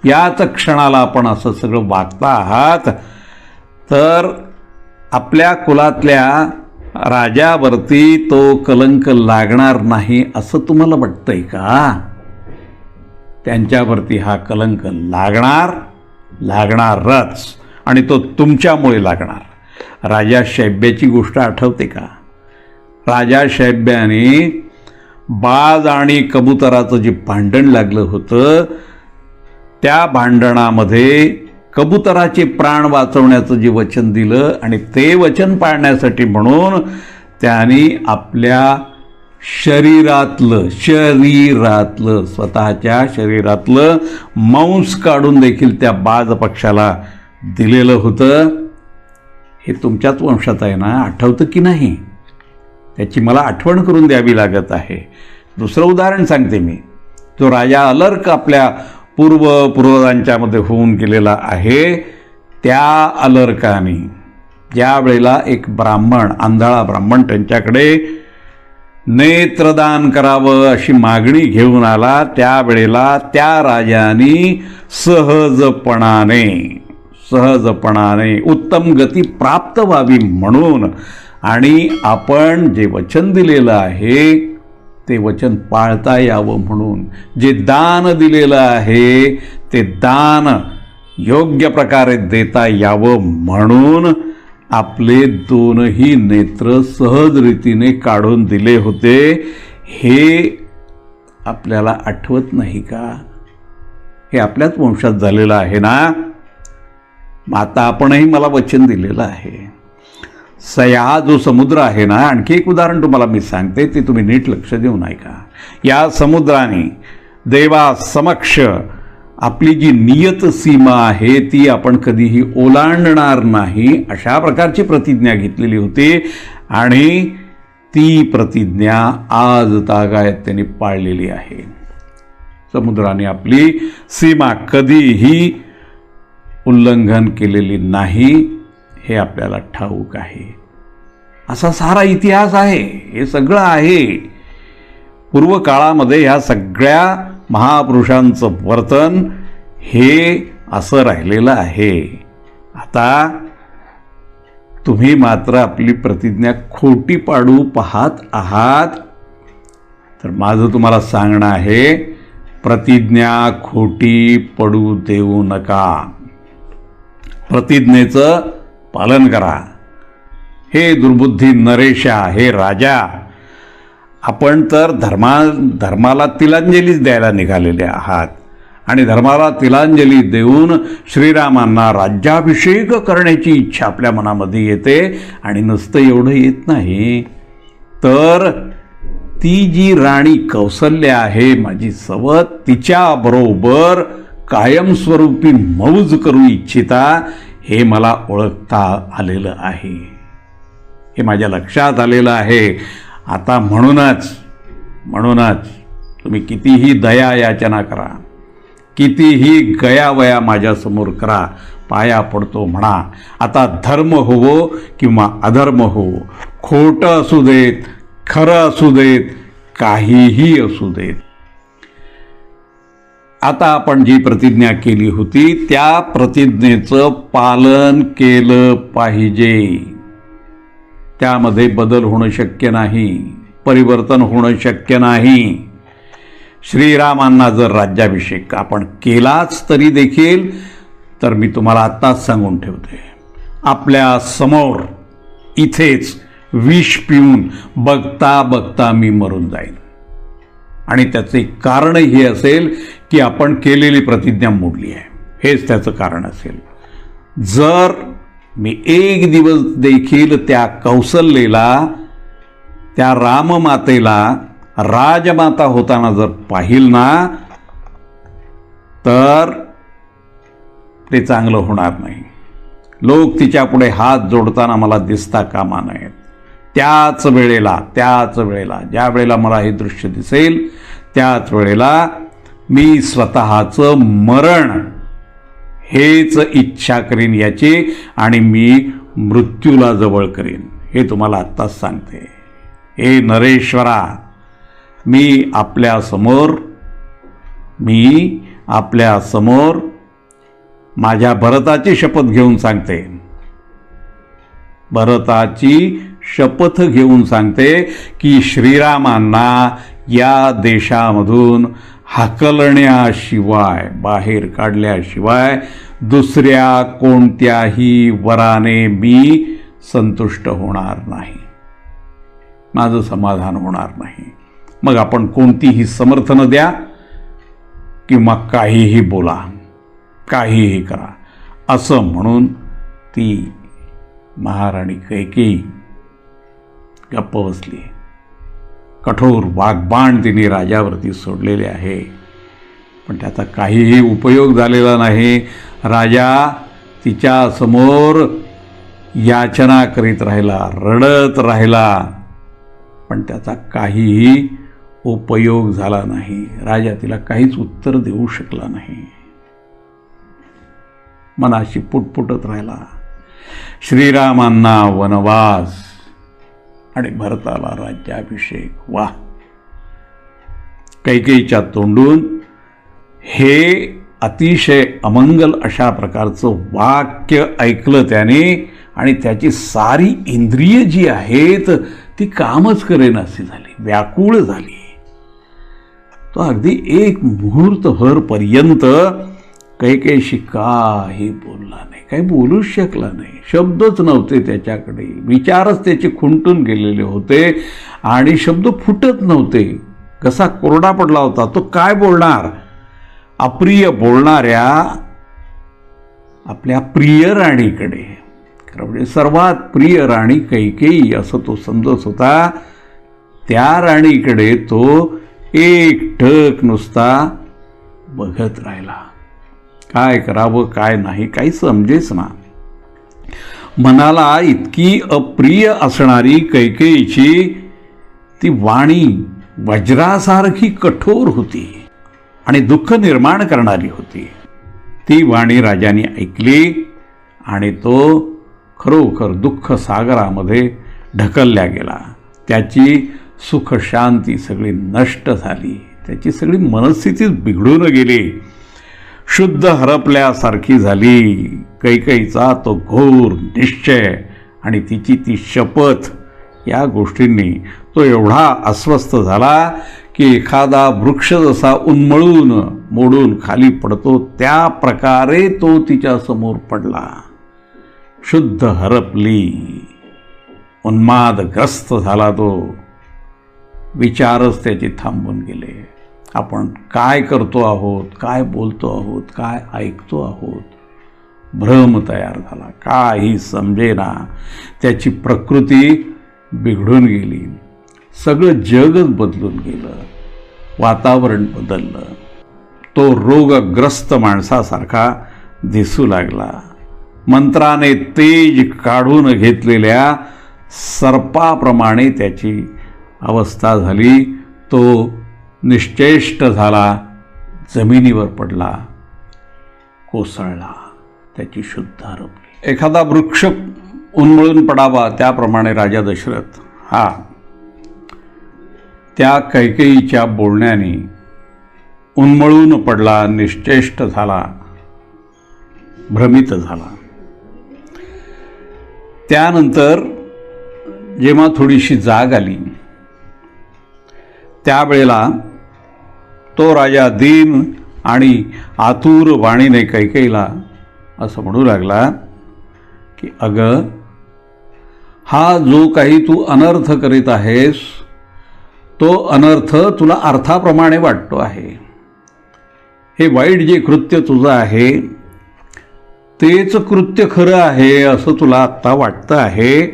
याच क्षणाला आपण असं सगळं वागता आहात, तर आपल्या कुलातल्या राजावरती तो कलंक लागणार नाही असं तुम्हाला वाटतंय का? त्यांच्यावरती हा कलंक लागणारच आणि तो तुमच्यामुळे लागणार. राजा शैब्याची गोष्ट आठवते का? राजा शैब्याने बाज आणि कबुतराचं जे भांडण लागलं होतं, त्या भांडणामध्ये कबुतराचे प्राण वाचवण्याचं जे वचन दिलं आणि ते वचन पाळण्यासाठी म्हणून त्यांनी आपल्या शरीरातलं स्वतःच्या शरीरातलं मांस काढून देखील त्या बाज पक्षाला दिलेलं होतं. हे तुमच्याच वंशात आहे ना, आठवतं की नाही? त्याची मला आठवण करून द्यावी लागत आहे. दुसरं उदाहरण सांगते मी. जो राजा अलर्क आपल्या पूर्वजांच्यामध्ये होऊन गेलेला आहे, त्या अलर्काने ज्या वेळेला एक ब्राह्मण, आंधळा ब्राह्मण त्यांच्याकडे नेत्रदान करावं अशी मागणी घेऊन आला, त्यावेळेला त्या राजाने सहजपणाने उत्तम गती प्राप्त व्हावी म्हणून आणि आपण जे वचन दिलेलं आहे ते वचन पाळता यावं म्हणून, जे दान दिलेलं आहे ते दान योग्य प्रकारे देता यावं म्हणून आपले दोनही नेत्र सहज रीतीने काढून दिले होते. हे आपल्याला आठवत नाही का? हे आपल्याच वंशात झालेलं आहे ना. आता आपणही मला वचन दिलेलं आहे. हा जो समुद्र आहे ना, आणखी एक उदाहरण तुम्हाला मी सांगते, ते तुम्ही नीट लक्ष देऊन ऐका. या समुद्राने देवासमक्ष आपली जी नियत सीमा आहे ती आपण कधीही ओलांडणार नाही अशा प्रकारची प्रतिज्ञा घेतलेली होती आणि ती प्रतिज्ञा आज तागायत त्यांनी पाळलेली आहे. समुद्राने आपली सीमा कधीही उल्लंघन केलेली नाही, हे आपल्याला ठाऊक आहे. असा सारा इतिहास आहे, हे सगळं आहे. पूर्वकाळामध्ये ह्या सगळ्या महापुरुषांचं वर्तन हे असं राहिलेलं आहे. आता तुम्ही मात्र आपली प्रतिज्ञा खोटी पाडू पाहत आहात. तर माझं तुम्हाला सांगणं आहे, प्रतिज्ञा खोटी पडू देऊ नका. प्रतिज्ञेचं पालन करा. हे दुर्बुद्धी नरेशा, हे राजा, आपण तर धर्माला तिलांजलीच द्यायला निघालेले आहात आणि धर्माला तिलांजली देऊन श्रीरामांना राज्याभिषेक करण्याची इच्छा आपल्या मनामध्ये येते. आणि नुसतं एवढं येत नाही, तर ती जी राणी कौसल्या आहे माझी सवत, तिच्याबरोबर कायमस्वरूपी मौज करू इच्छिता, हे मला ओळखता आलेलं आहे, हे माझ्या लक्षात आलेलं आहे. आता म्हणूनच तुम्ही कितीही दया याचना करा, कितीही गयावया माझ्यासमोर करा, पाया पडतो म्हणा. आता धर्म होवो किंवा अधर्म होवो, खोटं असू देत, खरं असू देत, काहीही असू देत. आता आपण जी प्रतिज्ञा केली होती त्या प्रतिज्ञेचं पालन केलं पाहिजे. त्यामध्ये बदल होणं शक्य नाही, परिवर्तन होणं शक्य नाही. श्रीरामांना जर राज्याभिषेक आपण केलाच तरी देखील, तर मी तुम्हाला आत्ताच सांगून ठेवते, आपल्या समोर इथेच विष पिऊन बघता बघता मी मरून जाईन. आणि त्याचे कारण हे असेल की आपण केलेली प्रतिज्ञा मोडली आहे, हेच त्याचं कारण असेल. जर मी एक दिवस देखील त्या कौसल्येला, त्या राममातेला राजमाता होताना जर पाहिल ना, तर ते चांगलं होणार नाही. लोक तिच्या पुढे हात जोडताना मला दिसता कामा नयेत. त्याच वेळेला ज्या वेळेला मला हे दृश्य दिसेल, त्याच वेळेला मी स्वतःचं मरण हेच इच्छा करीन याची, आणि मी मृत्यूला जवळ करीन. हे तुम्हाला आत्ताच सांगते. हे नरेश्वरा, मी आपल्या समोर माझ्या भरताची शपथ घेऊन सांगते, की श्रीरामांना या देशामधून हाकलण्याशिवाय, बाहेर काढल्याशिवाय दुसऱ्या कोणत्याही वराने मी संतुष्ट होणार नाही, माझं समाधान होणार नाही. मग आपण कोणतीही समर्थनं द्या किंवा काहीही बोला, काहीही करा, असं म्हणून ती महाराणी कैकेयी गप्प बसली. कठोर वाग्बाण तिने राजावरती सोडलेले आहे, पण त्याचा काहीही उपयोग झालेला नाही. राजा तिच्या समोर याचना करीत राहिला, रडत राहिला, पण त्याचा काहीही उपयोग झाला नाही. राजा तिला काहीच उत्तर देऊ शकला नाही. मनाशी पुटपुटत राहिला. श्रीरामांना वनवास आणि भरताला राज्याभिषेक. वाह! कैकेयीच्या तोंडून हे अतिशय अमंगल अशा प्रकारचं वाक्य ऐकलं त्याने, आणि त्याची सारी इंद्रिय जी आहेत ती कामच करेनाशी झाली, व्याकुळ झाली. तो अगदी एक मुहूर्तभर पर्यंत कैकेयीशी काही बोलला नाही, काही बोलूच शकला नाही. शब्दच नव्हते त्याच्याकडे, विचारच त्याचे खुंटून गेलेले होते आणि शब्द फुटत नव्हते. कसा कोरडा पडला होता. तो काय बोलणार? अप्रिय बोलणाऱ्या आपल्या प्रिय राणीकडे, म्हणजे सर्वात प्रिय राणी कैकेयी असं तो समजत होता, त्या राणीकडे तो एकटक नुसता बघत राहिला. काय करावं काय नाही काही समजेच ना. मनाला इतकी अप्रिय असणारी कैकेयीची ती वाणी वज्रासारखी कठोर होती आणि दुःख निर्माण करणारी होती. ती वाणी राजाने ऐकली आणि तो खरोखर दुःख सागरामध्ये ढकलल्या गेला. त्याची सुख शांती सगळी नष्ट झाली, त्याची सगळी मनस्थितीच बिघडून गेली, शुद्ध हरपल्यासारखी झाली. कैकेयीचा तो घोर निश्चय आणि तिची ती शपथ, या गोष्टींनी तो एवढा अस्वस्थ झाला की एखादा वृक्ष जसा उन्मळून मोडून खाली पडतो त्या प्रकारे तो तिच्यासमोर पडला. शुद्ध हरपली, उन्मादग्रस्त झाला तो. विचारच त्याचे थांबून गेले. आपण काय करतो आहोत, काय बोलतो आहोत, काय ऐकतो आहोत, भ्रम तयार झाला. काही समजेना. त्याची प्रकृती बिघडून गेली. सगळं जगच बदलून गेलं, वातावरण बदललं. तो रोगग्रस्त माणसासारखा दिसू लागला. मंत्राने तेज काढून घेतलेल्या सर्पाप्रमाणे त्याची अवस्था झाली. तो निश्चेष्ट झाला, जमिनीवर पडला, कोसळला, त्याची शुद्ध हरपली. एखादा वृक्ष उन्मळून पडावा त्याप्रमाणे राजा दशरथ हा त्या कैकेयीच्या बोलण्याने उन्मळून पडला, निश्चेष्ट झाला, भ्रमित झाला. त्यानंतर जेव्हा थोडीशी जाग आली त्यावेळेला तो राजा दीन आणि आतुर वाणीने कैकेयीला असं म्हणू लागला की अगं, हा जो काही तू अनर्थ करीत आहेस तो अनर्थ तुला अर्थाप्रमाणे वाटतो आहे. हे वाईट जे कृत्य तुझं आहे तेच कृत्य खरं आहे असं तुला आत्ता वाटतं आहे,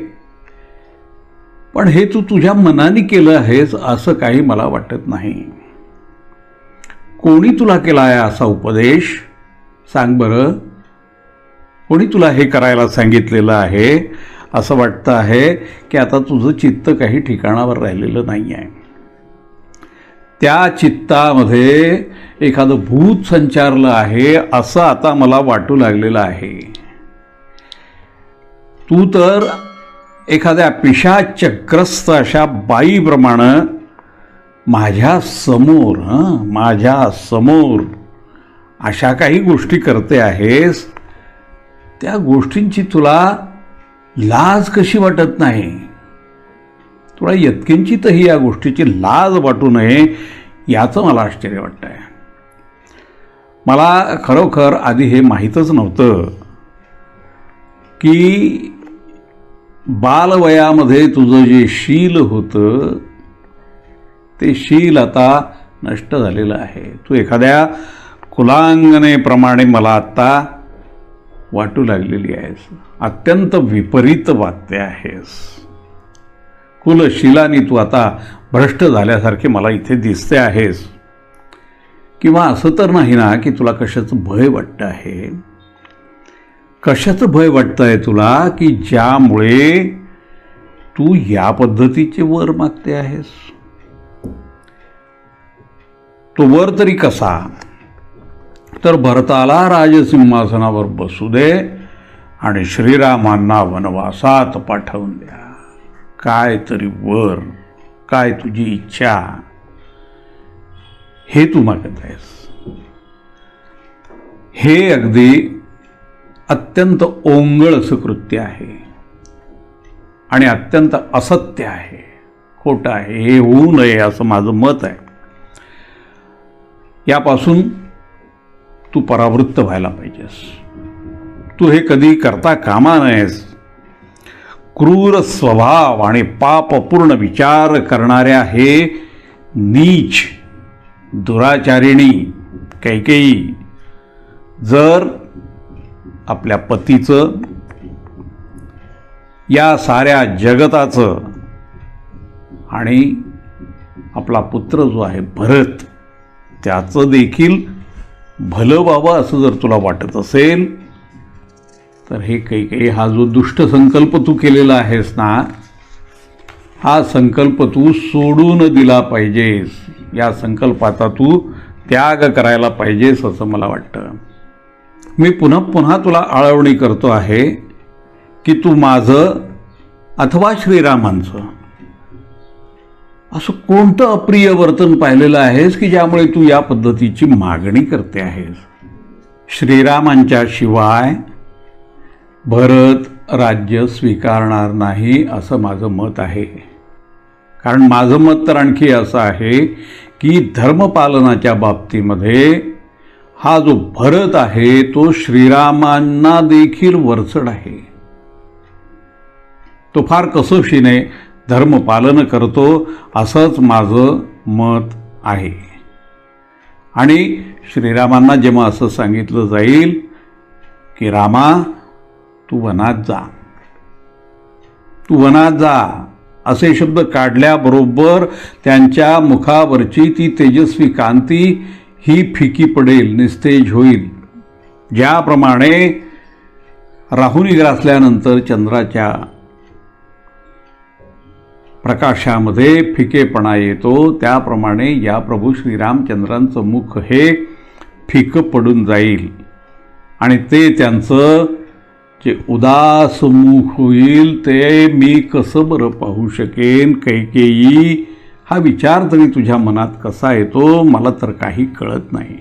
पण हे तू तुझ्या मनाने केलं आहेस असं काही मला वाटत नाही. कोणी तुला केला आहे असा उपदेश? सांग बरं, कोणी तुला हे करायला सांगितलेलं आहे? असं वाटतं आहे की आता तुझं चित्त काही ठिकाणावर राहिलेलं नाही आहे. त्या चित्तामध्ये एखादं भूत संचारलं आहे असं आता मला वाटू लागलेलं आहे. तू तर एखाद्या पिशाचग्रस्त अशा बाईप्रमाणे माझ्या समोर अशा काही गोष्टी करते आहेस, त्या गोष्टींची तुला लाज कशी वाटत नाही? तुला यत्किंचितही या गोष्टीची लाज वाटू नये याचं मला आश्चर्य वाटतं आहे. मला खरोखर आधी हे माहीतच नव्हतं की बालवयामध्ये तुझं जे शील होतं ते शील आता नष्ट झालेलं आहे. तू एखाद्या कुलांगनेप्रमाणे मला आत्ता वाटू लागलेली आहेस. अत्यंत विपरीत वागते आहेस. कुलशीलानी तू आता भ्रष्ट झाल्यासारखे मला इथे दिसते आहेस. किंवा असं तर नाही ना की तुला कशाचं भय वाटतं आहे? कशाचं भय वाटतं आहे तुला की ज्यामुळे तू या पद्धतीचे वर मागते आहेस? तो वर तरी कसा? तर भरताला राजसिंहासनावर बसू दे आणि श्रीरामांना वनवासात पाठवून द्या. काय तरी वर, काय तुझी इच्छा, हे तू मागत आहेस. हे अगदी अत्यंत ओंगळ असं कृत्य आहे आणि अत्यंत असत्य आहे, खोटं आहे. हे होऊ नये असं माझं मत आहे. यापासून तू परावृत्त व्हायला पाहिजेस. तू हे कधी करता कामा नयेस. क्रूर स्वभाव आणि पापपूर्ण विचार करणाऱ्या हे नीच दुराचारिणी कैकेयी जर आपल्या पतीचं, या साऱ्या जगताचं आणि आपला पुत्र जो आहे भरत त्याचं देखील भलं व्हावं असं जर तुला वाटत असेल तर हे कैकेयी हा जो दुष्ट संकल्प तू केलेला आहेस ना, हा संकल्प तू सोडून दिला पाहिजेस. या संकल्पाचा तू त्याग करायला पाहिजेस असं मला वाटतं. मी पुन्हा पुन्हा तुला आळवणी करतो आहे की तू माझं अथवा श्रीरामांचं असं कोणतं अप्रिय वर्तन पाहिलेलं आहेस की ज्यामुळे तू या पद्धतीची मागणी करते आहेस? श्रीरामांच्या शिवाय भरत राज्य स्वीकारणार नाही असं माझं मत आहे. कारण माझं मत तर आणखी असं आहे की धर्मपालनाच्या बाबतीमध्ये हा जो भरत आहे तो श्रीरामांना देखील वरचढ आहे. तो फार कसोशीने धर्मपालन करतो असंच माझं मत आहे. आणि श्रीरामांना जेव्हा असं सांगितलं जाईल की रामा तू वनात जा, तू वनात जा असे शब्द काढल्याबरोबर त्यांच्या मुखावरची ती तेजस्वी कांती ही फिकी पडेल, निस्तेज होईल. ज्याप्रमाणे राहुनी ग्रासल्यानंतर चंद्राच्या प्रकाशामध्ये फिकेपणा येतो त्याप्रमाणे या प्रभू श्रीरामचंद्रांचं मुख हे फिकं पडून जाईल आणि ते त्यांचं जे उदास मुख होईल ते मी कसं बरं पाहू शकेन कैकेयी, हा विचार तरी तुझ्या मनात कसा येतो मला तर काही कळत नाही.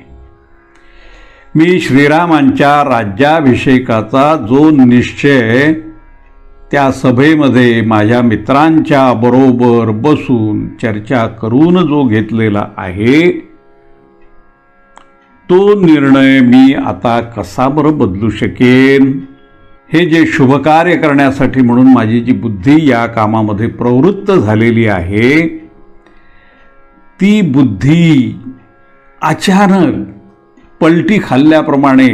मी श्रीरामांच्या राज्याभिषेकाचा जो निश्चय त्या सभेमध्ये माझ्या मित्रांच्या बरोबर बसून चर्चा करून जो घेतलेला आहे तो निर्णय मी आता कसा बरं बदलू शकेन. हे जे शुभकार्य करण्यासाठी म्हणून माझी जी बुद्धी या कामामध्ये प्रवृत्त झालेली आहे ती बुद्धी अचानक पलटी खाल्ल्याप्रमाणे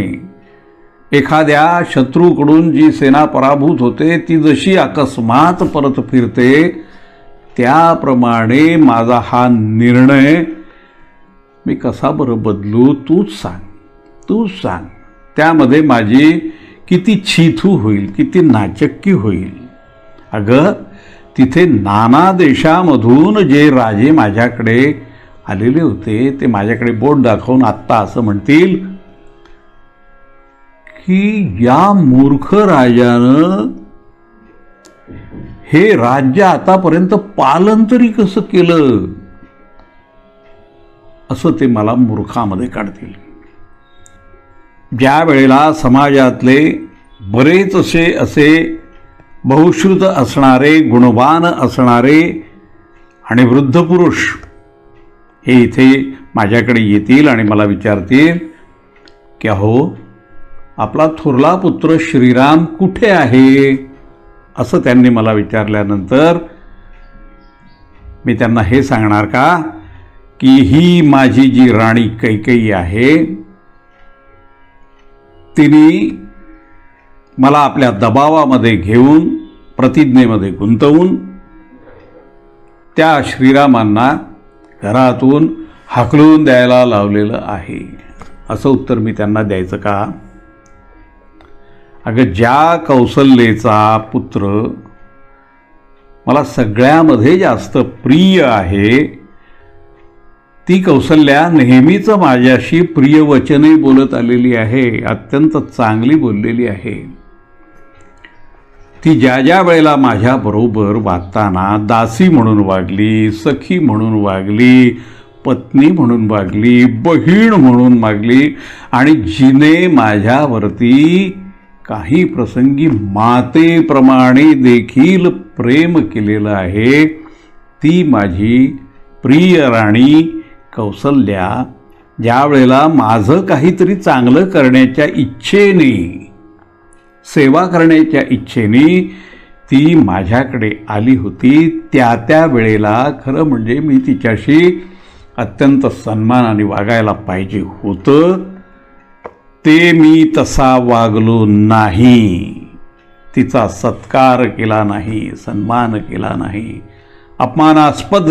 एखाद्या शत्रूकडून जी सेना पराभूत होते ती जशी अकस्मात परत फिरते त्याप्रमाणे माझा हा निर्णय मी कसा बरं बदलू, तूच सांग. त्यामध्ये माझी किती छिथू होईल, किती नाचक्की होईल. अगं तिथे नाना देशामधून जे राजे माझ्याकडे आलेले होते ते माझ्याकडे बोट दाखवून आत्ता असं म्हणतील की या मूर्ख राजानं हे राज्य आतापर्यंत पालन तरी कसं केलं, असं ते मला मूर्खामध्ये काढतील. ज्या वेळेला समाजातले बरेच असे बहुश्रुत असणारे, गुणवान असणारे आणि वृद्ध पुरुष हे इथे माझ्याकडे येतील आणि मला विचारतील की अहो आपला थोरला पुत्र श्रीराम कुठे आहे, असं त्यांनी मला विचारल्यानंतर मी त्यांना हे सांगणार का की ही माझी जी राणी कैकेयी आहे तिने मला आपल्या दबावामध्ये घेऊन प्रतिज्ञेमध्ये गुंतवून त्या श्रीरामांना घरातून हाकलून द्यायला लावलेलं आहे, असं उत्तर मी त्यांना द्यायचं का. अगं ज्या कौसल्याचा पुत्र मला सगळ्यामध्ये जास्त प्रिय आहे ती कौसल्या नेहमीच माझ्याशी प्रियवचने बोलत आलेली आहे, अत्यंत चांगली बोललेली आहे. ती ज्या ज्या वेळेला माझ्याबरोबर वागताना दासी म्हणून वागली, सखी म्हणून वागली, पत्नी म्हणून वागली, बहीण म्हणून वागली आणि जिने माझ्यावरती काही प्रसंगी मातेप्रमाणे देखील प्रेम केलेलं आहे ती माझी प्रिय राणी कौसल्या ज्या वेळेला माझं काहीतरी चांगलं करण्याच्या इच्छेने, सेवा करण्याच्या इच्छेने ती माझ्याकडे आली होती त्या वेळेला खरं म्हणजे मी तिच्याशी अत्यंत सन्मानाने वागायला पाहिजे होतं. ते मी तसा वागलो नाही, तिचा सत्कार केला नाही, सन्मान केला नाही, अपमानास्पद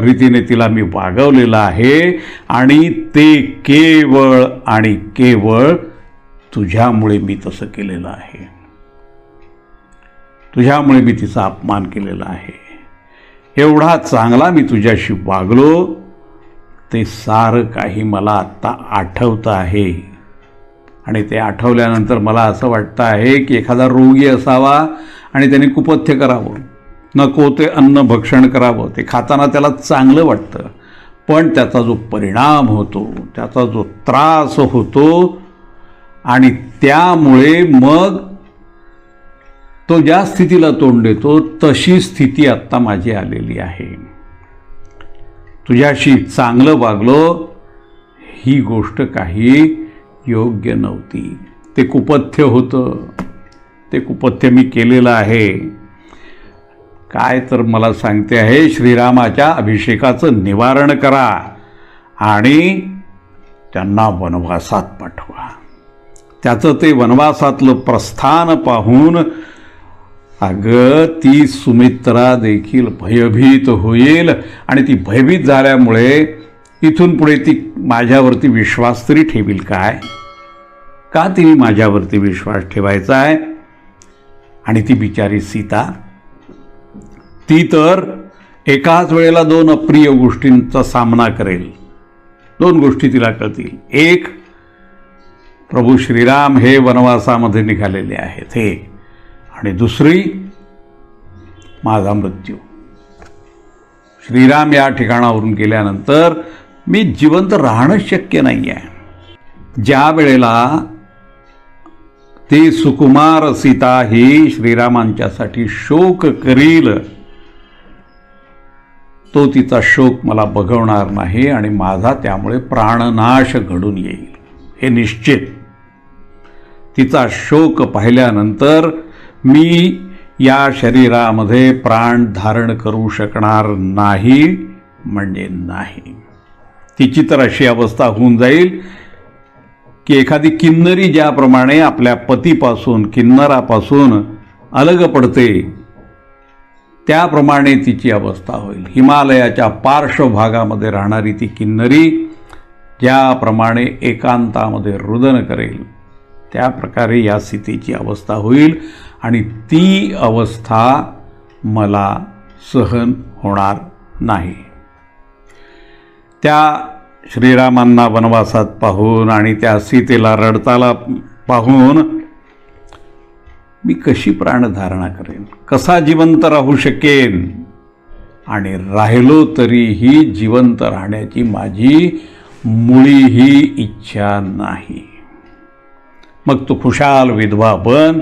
रीतीने तिला मी वागवलेलं आहे आणि ते केवळ आणि केवळ तुझ्यामुळे मी तसं केलेलं आहे. तुझ्यामुळे मी तिचा अपमान केलेला आहे. एवढा चांगला मी तुझ्याशी वागलो ते सारं काही मला आत्ता आठवतं आहे आणि ते आठवल्यानंतर मला असं वाटतं आहे की एखादा रोगी असावा आणि त्याने कुपथ्य करावं, नको ते अन्न भक्षण करावं, ते खाताना त्याला चांगलं वाटतं पण त्याचा जो परिणाम होतो, त्याचा जो त्रास होतो आणि त्यामुळे मग तो ज्या स्थितीला तोंड देतो तशी स्थिती आत्ता माझी आलेली आहे. तुझ्याशी चांगलं वागलो ही गोष्ट काही योग्य नव्हती, ते कुपथ्य होतं, ते कुपथ्य मी केलेलं आहे. काय तर मला सांगते आहे श्रीरामाच्या अभिषेकाचं निवारण करा आणि त्यांना वनवासात पाठवा. त्याचं ते वनवासातलं प्रस्थान पाहून अगं ती सुमित्रा देखील भयभीत होईल आणि ती भयभीत झाल्यामुळे इथून पुढे ती माझ्यावरती विश्वास तरी ठेवील काय, का तिने माझ्यावरती विश्वास ठेवायचा आहे. आणि ती बिचारी सीता, ती तर एकाच वेळेला दोन अप्रिय गोष्टींचा सामना करेल. दोन गोष्टी तिला कळतील. एक, प्रभू श्रीराम हे वनवासामध्ये निघालेले आहेत हे, आणि दुसरी, माझा मृत्यू. श्रीराम या ठिकाणावरून गेल्यानंतर मी जिवंत राहणं शक्य नाही आहे. ज्या वेळेला ती सुकुमार सीता ही श्रीरामांच्यासाठी शोक करील, तो तिचा शोक मला बघवणार नाही आणि माझा त्यामुळे प्राणनाश घडून येईल हे निश्चित. तिचा शोक पाहिल्यानंतर मी या शरीरामध्ये प्राण धारण करू शकणार नाही म्हणजे नाही. तिची तर अशी अवस्था होऊन जाईल की एखादी किन्नरी ज्याप्रमाणे आपल्या पतीपासून, किन्नरापासून अलग पडते, त्याप्रमाणे तिची अवस्था होईल. हिमालयाच्या पार्श्वभागामध्ये राहणारी ती किन्नरी ज्याप्रमाणे एकांतामध्ये रुदन करेल, त्या प्रकारे या सीतेची अवस्था होईल आणि ती अवस्था मला सहन होणार नाही. त्या श्रीरामांना वनवासात पाहून आणि त्या सीतेला रडताला पाहून मी कशी प्राणधारणा करेन, कसा जिवंत राहू शकेन, आणि राहिलो तरीही जिवंत राहण्याची माझी मुळीही इच्छा नाही. मग तू खुशाल विधवा बन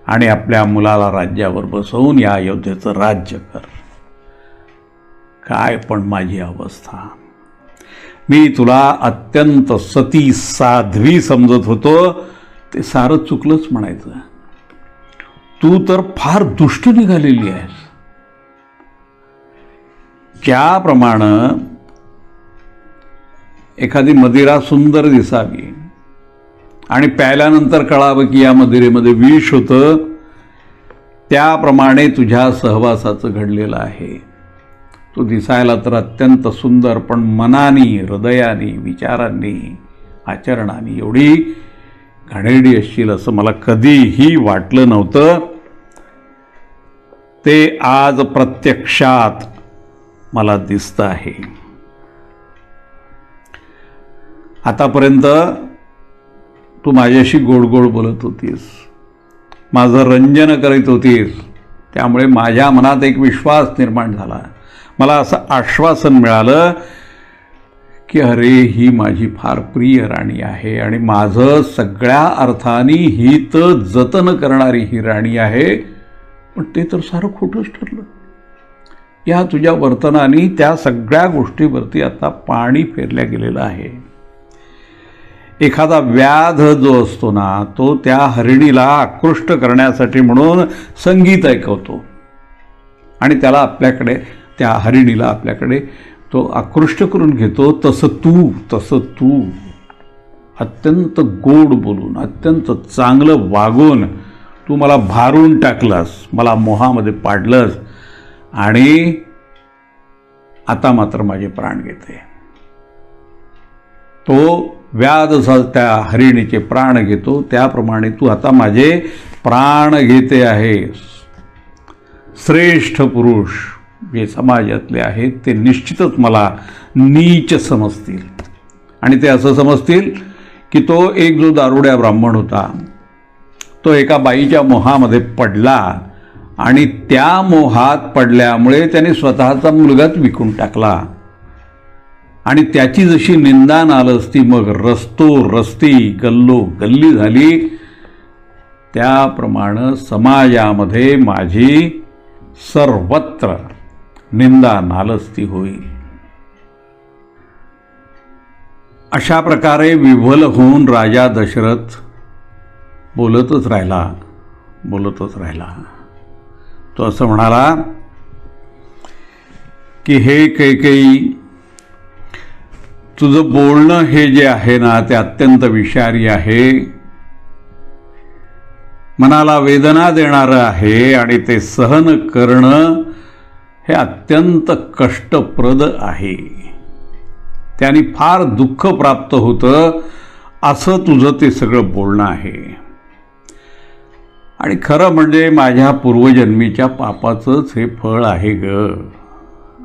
आणि आपल्या मुलाला राज्यावर बसवून या अयोध्येचं राज्य कर. काय पण माझी अवस्था. मी तुला अत्यंत सती साध्वी समजत होतो, ते सारं चुकलंच म्हणायचं. तू तर फार दुष्ट निघालेली आहेस. ज्याप्रमाणे एखादी मदिरा सुंदर दिसावी आणि प्यायल्यानंतर कळावं की या मदिरेमध्ये विष होतं, त्याप्रमाणे तुझ्या सहवासाचं घडलेलं आहे. तू दिसायला तर अत्यंत सुंदर, पण मनानी, हृदयानी, विचारांनी, आचरणाने एवढी घाणेरडी असशील असं मला कधीही वाटलं नव्हतं. ते आज प्रत्यक्षात मला दिसतं आहे. आतापर्यंत तू माझ्याशी गोड गोड बोलत होतीस, माझं रंजन करीत होतीस, त्यामुळे माझ्या मनात एक विश्वास निर्माण झाला. मला असं आश्वासन मिळालं की अरे, ही माझी फार प्रिय राणी आहे आणि माझं सगळ्या अर्थाने हित जतन करणारी ही राणी आहे. पण ते तर सारं खोटंच ठरलं. या तुझ्या वर्तनाने त्या सगळ्या गोष्टीवरती आता पाणी फेरल्या गेलेलं आहे. एखादा व्याध जो असतो ना, तो त्या हरिणीला आकृष्ट करण्यासाठी म्हणून संगीत ऐकवतो आणि त्याला आपल्याकडे, त्या हरिणीला आपल्याकडे तो आकृष्ट करून घेतो. तसं तू अत्यंत गोड बोलून, अत्यंत चांगलं वागून तू मला भारून टाकलंस, मला मोहामध्ये पाडलंस आणि आता मात्र माझे प्राण घेते. तो व्याध त्या हरिणीचे प्राण घेतो, त्याप्रमाणे तू आता माझे प्राण घेते आहेस. श्रेष्ठ पुरुष जे समाजातले आहेत ते निश्चितच मला नीच समजतील आणि ते असं समजतील की तो एक जो दारुड्या ब्राह्मण होता, तो एका बाईच्या मोहामध्ये पडला आणि त्या मोहात पडल्यामुळे त्याने स्वतःचा मुलगाच विकून टाकला आणि त्याची जशी निंदा नालस्ती मग रस्ती गल्लो गल्ली झाली, त्याप्रमाणे समाजामध्ये माझी सर्वत्र निंदा नालस्ती होईल. अशा प्रकारे विव्हल होऊन राजा दशरथ बोलतच राहिला. तो असं म्हणाला की हे कैकेयी, तुझं बोलणं हे जे आहे ना, ते अत्यंत विषारी आहे, मनाला वेदना देणारं आहे आणि ते सहन करणं हे अत्यंत कष्टप्रद आहे. त्याने फार दुःख प्राप्त होतं असं तुझं ते सगळं बोलणं आहे. आणि खरं म्हणजे माझ्या पूर्वजन्मीच्या पापाचंच हे फळ आहे ग,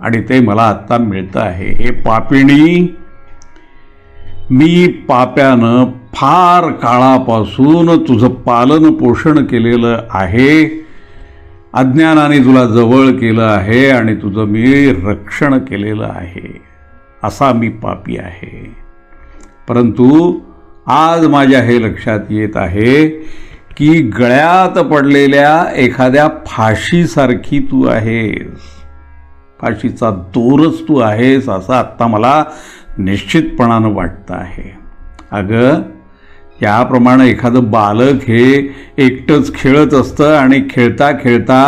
आणि ते मला आत्ता मिळतं आहे. हे पापिणी, मी पाप्यानं फार काळापासून तुझं पालन पोषण केलेलं आहे, अज्ञानाने तुला जवळ केलं आहे आणि तुझं मी रक्षण केलेलं आहे, असा मी पापी आहे. परंतु आज माझ्या हे लक्षात येत आहे की गळ्यात पडलेल्या एखाद्या फाशीसारखी तू आहेस, फाशीचा दोरच तू आहेस असं आत्ता मला निश्चितपणानं वाटतं आहे. अगं, याप्रमाणे एखादं बालक हे एकटंच खेळत असतं आणि खेळता खेळता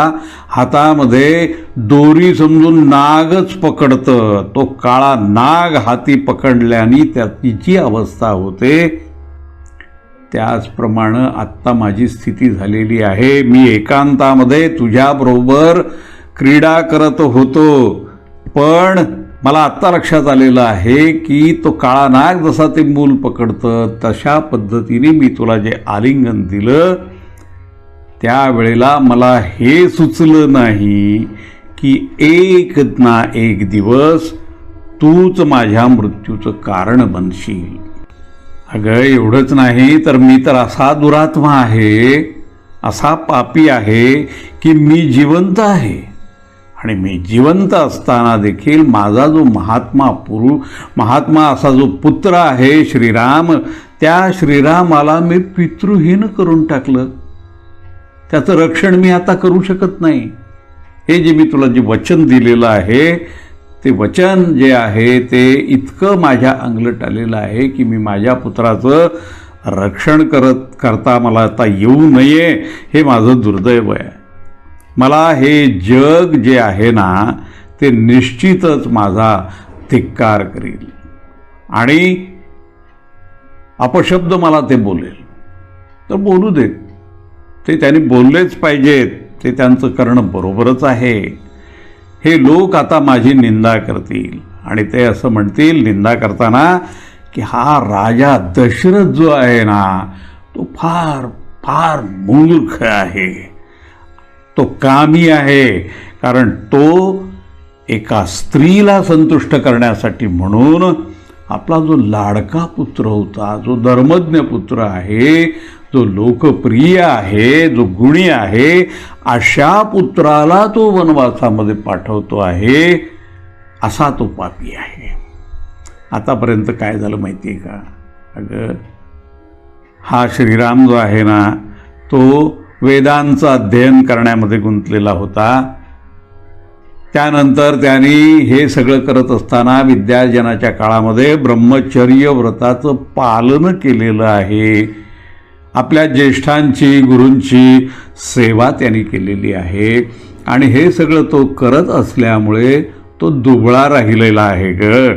हातामध्ये दोरी समजून नागच पकडतं. तो काळा नाग हाती पकडल्याने त्याची जी अवस्था होते, त्याचप्रमाणे आत्ता माझी स्थिती झालेली आहे. मी एकांतामध्ये तुझ्याबरोबर क्रीडा करत होतो, पण मला आत्ता लक्षात आलेलं आहे की तो काळा नाग जसा ते मूल पकडतं तशा पद्धतीने मी तुला जे आलिंगन दिलं, त्यावेळेला मला हे सुचलं नाही की एक ना एक दिवस तूच माझ्या मृत्यूचं कारण बनशील. अगं, एवढंच नाही तर मी तर असा दुरात्मा आहे, असा पापी आहे की मी जिवंत आहे. आणि मी जिवंत असताना देखील माझा जो महात्मा असा जो पुत्र आहे श्रीराम, त्या श्रीरामाला मी पितृहीन करून टाकलं. त्याचं रक्षण मी आता करू शकत नाही. हे जे मी तुला जे वचन दिलेलं आहे, ते वचन जे आहे ते इतकं माझ्या अंगलट आलेलं आहे की मी माझ्या पुत्राचं रक्षण करता मला आता येऊ नये, हे माझं दुर्दैव आहे. मला हे जग जे आहे ना, ते निश्चितच माझा धिक्कार करील आणि अपशब्द मला ते बोलेल. तर बोलू देत, ते त्यांनी बोललेच पाहिजेत, ते त्यांचं करणं बरोबरच आहे. हे लोक आता माझी निंदा करतील आणि ते असं म्हणतील निंदा करताना की हा राजा दशरथ जो आहे ना, तो फार फार मूर्ख आहे, तो कामी आहे. कारण तो एका स्त्रीला संतुष्ट करण्यासाठी म्हणून आपला जो लाडका पुत्र होता, जो धर्मज्ञ पुत्र आहे, जो लोकप्रिय आहे, जो गुणी आहे, अशा पुत्राला तो वनवासामध्ये पाठवतो आहे, असा तो पापी आहे. आतापर्यंत काय झालं माहिती आहे का? अगं, हा श्रीराम जो आहे ना, तो वेदांचं अध्ययन करण्यामध्ये गुंतलेला होता. त्यानंतर त्यांनी हे सगळं करत असताना विद्यार्जनाच्या काळामध्ये ब्रह्मचर्य व्रताचं पालन केलेलं आहे. आपल्या ज्येष्ठांची, गुरूंची सेवा त्यांनी केलेली आहे आणि हे सगळं तो करत असल्यामुळे तो दुबळा राहिलेला आहे ग.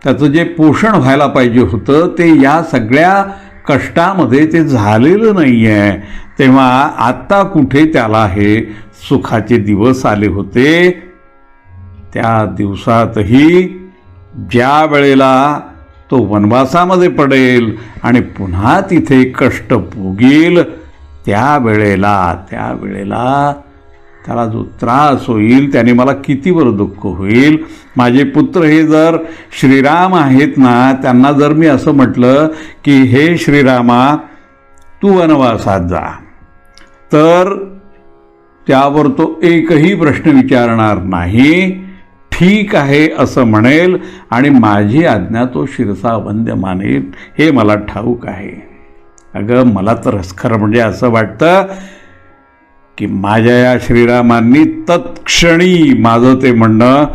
त्याचं जे पोषण व्हायला पाहिजे होतं ते या सगळ्या कष्टामध्ये ते झालेलं नाही आहे. तेव्हा आत्ता कुठे त्याला हे सुखाचे दिवस आले होते. त्या दिवसातही ज्या वेळेला तो वनवासामध्ये पडेल आणि पुन्हा तिथे कष्ट भोगील, त्यावेळेला त्याला जो त्रास होईल त्याने मला कितीवर दुःख होईल. माझे पुत्र हे जर श्रीराम आहेत ना, त्यांना जर मी असं म्हटलं की हे श्रीरामा तू वनवासात जा, तर त्यावर तो एकही प्रश्न विचारणार नाही, ठीक आहे असं म्हणेल आणि माझी आज्ञा तो शिरसावंद्य मानेल, हे मला ठाऊक आहे. अगं, मला तर खरं म्हणजे असं वाटतं की माझ्या या श्रीरामांनी तत्क्षणी माझं ते म्हणणं